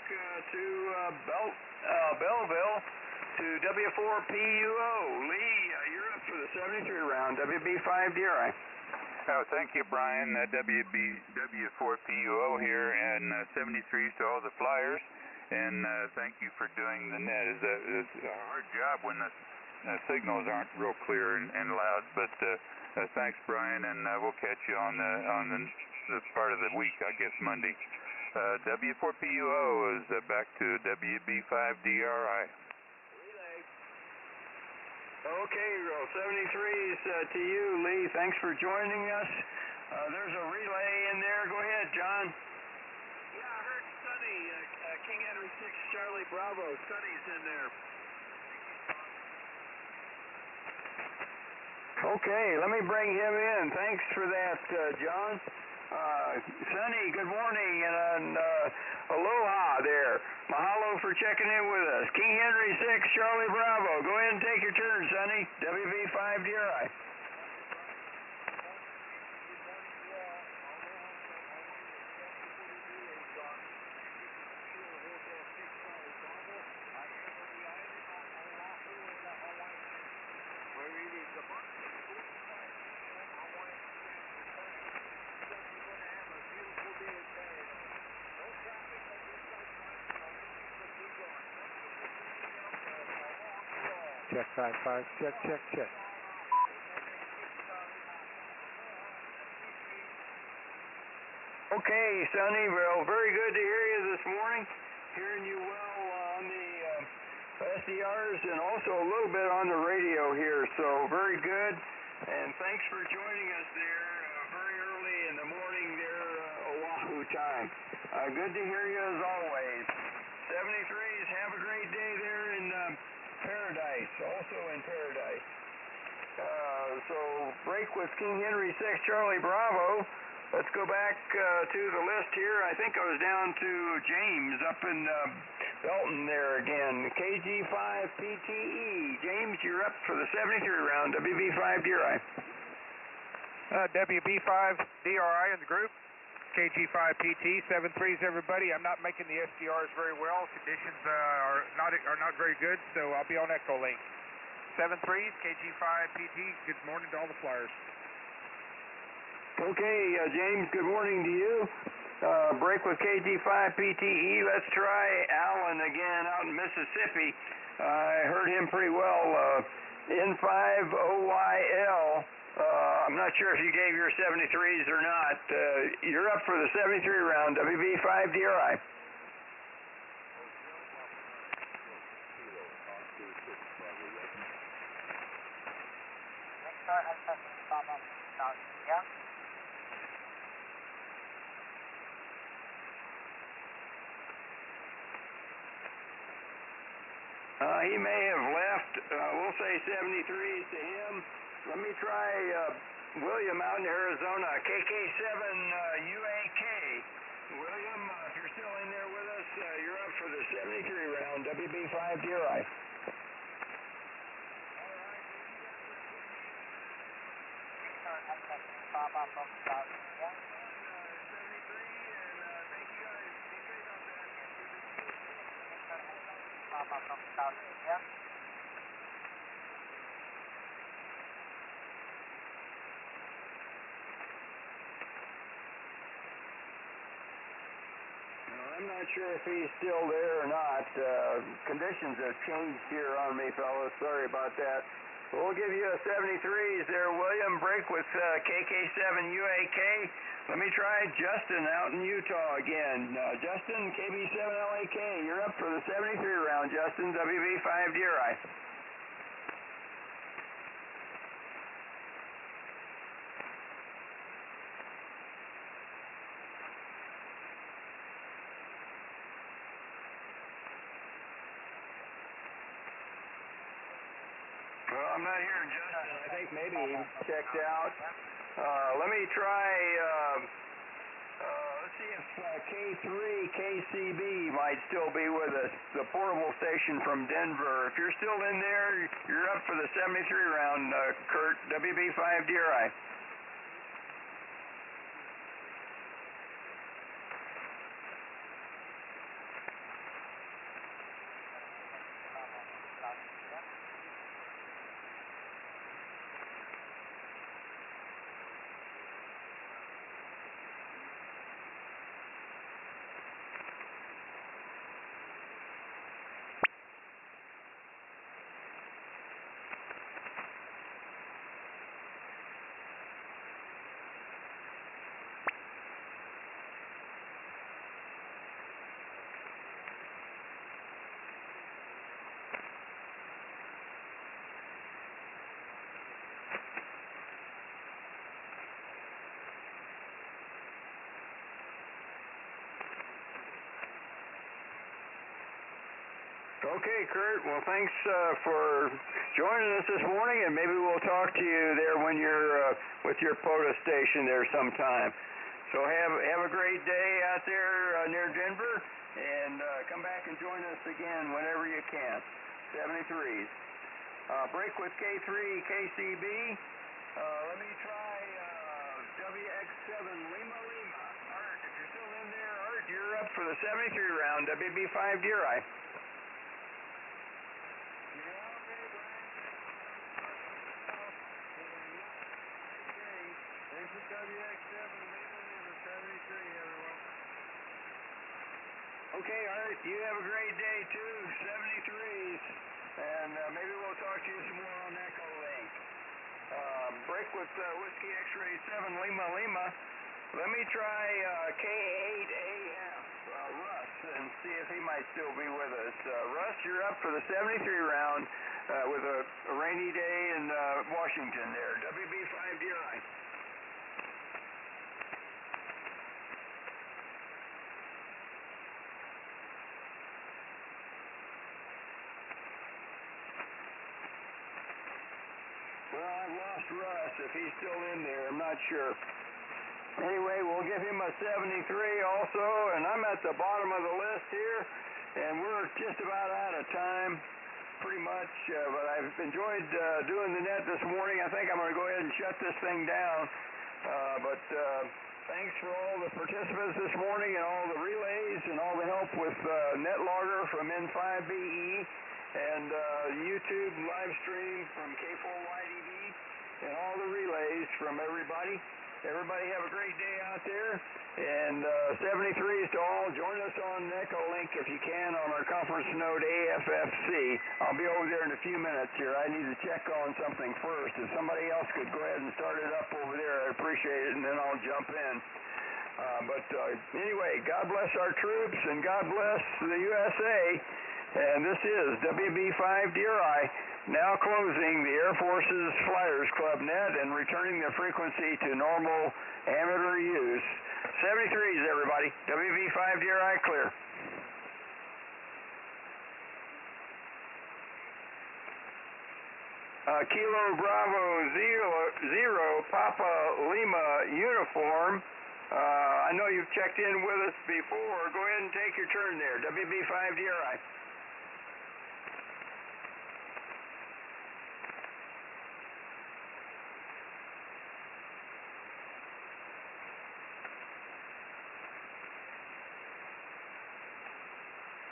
S1: to Belleville to W4PUO. Lee, you're up for the 73 round, WB5DRI.
S10: Oh, thank you, Brian. W4PUO here, and 73s to all the flyers. And thank you for doing the net. It's a hard job when the signals aren't real clear and loud. But thanks, Brian, and we'll catch you on the part of the week, I guess Monday. W4PUO is back to WB5DRI.
S1: Okay, 73s to you, Lee. Thanks for joining us. There's a relay in there. Go ahead, John.
S12: Yeah, I heard Sonny, King Henry 6 Charlie Bravo. Sonny's in there.
S1: Okay, let me bring him in. Thanks for that, John. Sonny, good morning, and aloha there. Mahalo for checking in with us. King Henry 6, Charlie Bravo. Go ahead and take your turn, Sonny. WB5 DRI.
S9: Check 5-5, check.
S1: Okay, Sonny, well, very good to hear you this morning. Hearing you well on the SDRs and also a little bit on the radio here, so very good. And thanks for joining us there very early in the morning there, Oahu time. Good to hear you as always. 73s, have a great day there in Paradise, also in Paradise. So break with King Henry 6, Charlie Bravo. Let's go back to the list here. I think I was down to James up in Belton there again. KG5PTE. James, you're up for the 73 round, WB5 DRI.
S9: WB5 DRI in the group. KG5PT, 73s everybody. I'm not making the SDRs very well. Conditions are not very good, so I'll be on Echo Link. 73s, KG5PT, good morning to all the flyers.
S1: Okay, James, good morning to you. Break with KG5PTE. Let's try Alan again out in Mississippi. I heard him pretty well. N5OYL. I'm not sure if you gave your 73s or not. You're up for the 73 round, WB5 DRI. He may have left. We'll say 73s to him. Let me try William out in Arizona, KK7UAK. William, if you're still in there with us, you're up for the 73 round, WB5 DRI. I'm not sure if he's still there or not. Conditions have changed here on me, fellas. Sorry about that. We'll give you a 73s there, William. Break with KK7UAK. Let me try Justin out in Utah again. Justin, KB7LAK. You're up for the 73 round, Justin, WB5 DRI. Well, I'm not hearing Justin. I think maybe he checked out. Let me try, let's see if K4YDB might still be with us, the portable station from Denver. If you're still in there, you're up for the 73 round, Kurt, WB5 DRI. Okay, Kurt. Well, thanks for joining us this morning, and maybe we'll talk to you there when you're with your POTUS station there sometime. So have a great day out there near Denver, and come back and join us again whenever you can. 73s. Break with K3 KCB. Let me try WX7 Lima Lima. Art, if you're still in there, Art, you're up for the 73 round, WB5 Deer Eye. Okay, Art, you have a great day too, 73s, and maybe we'll talk to you some more on Echo Link. Break with Whiskey X-Ray 7 Lima Lima. Let me try K8AF, Russ, and see if he might still be with us. Russ, you're up for the 73 round with a rainy day in Washington there, WB5 Deer Eye. Well, I've lost Russ. If he's still in there, I'm not sure. Anyway, we'll give him a 73 also, and I'm at the bottom of the list here, and we're just about out of time, pretty much, but I've enjoyed doing the net this morning. I think I'm going to go ahead and shut this thing down, but thanks for all the participants this morning and all the relays and all the help with NetLogger from N5BE. And YouTube live stream from K4YDB and all the relays from everybody. Everybody have a great day out there. And 73s to all. Join us on Echo Link if you can on our conference node AFFC. I'll be over there in a few minutes here. I need to check on something first. If somebody else could go ahead and start it up over there, I'd appreciate it, and then I'll jump in. Anyway, God bless our troops and God bless the USA. And this is WB5 Deer Eye, now closing the Air Force's Flyers Club net and returning the frequency to normal amateur use. 73s, everybody. WB5 Deer Eye, clear. Kilo Bravo Zero Papa Lima uniform. I know you've checked in with us before. Go ahead and take your turn there. WB5 Deer Eye.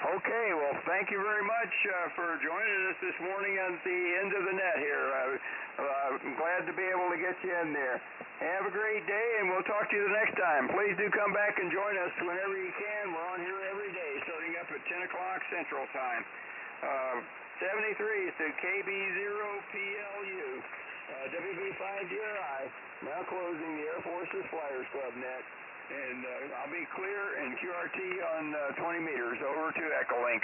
S1: Okay, well, thank you very much for joining us this morning at the end of the net here. I'm glad to be able to get you in there. Have a great day, and we'll talk to you the next time. Please do come back and join us whenever you can. We're on here every day, starting up at 10 o'clock Central Time. 73 to KB0PLU. WB5 Deer Eye, now closing the Air Force's Flyers Club net. And I'll be clear and QRT on 20 meters over to Echo Link.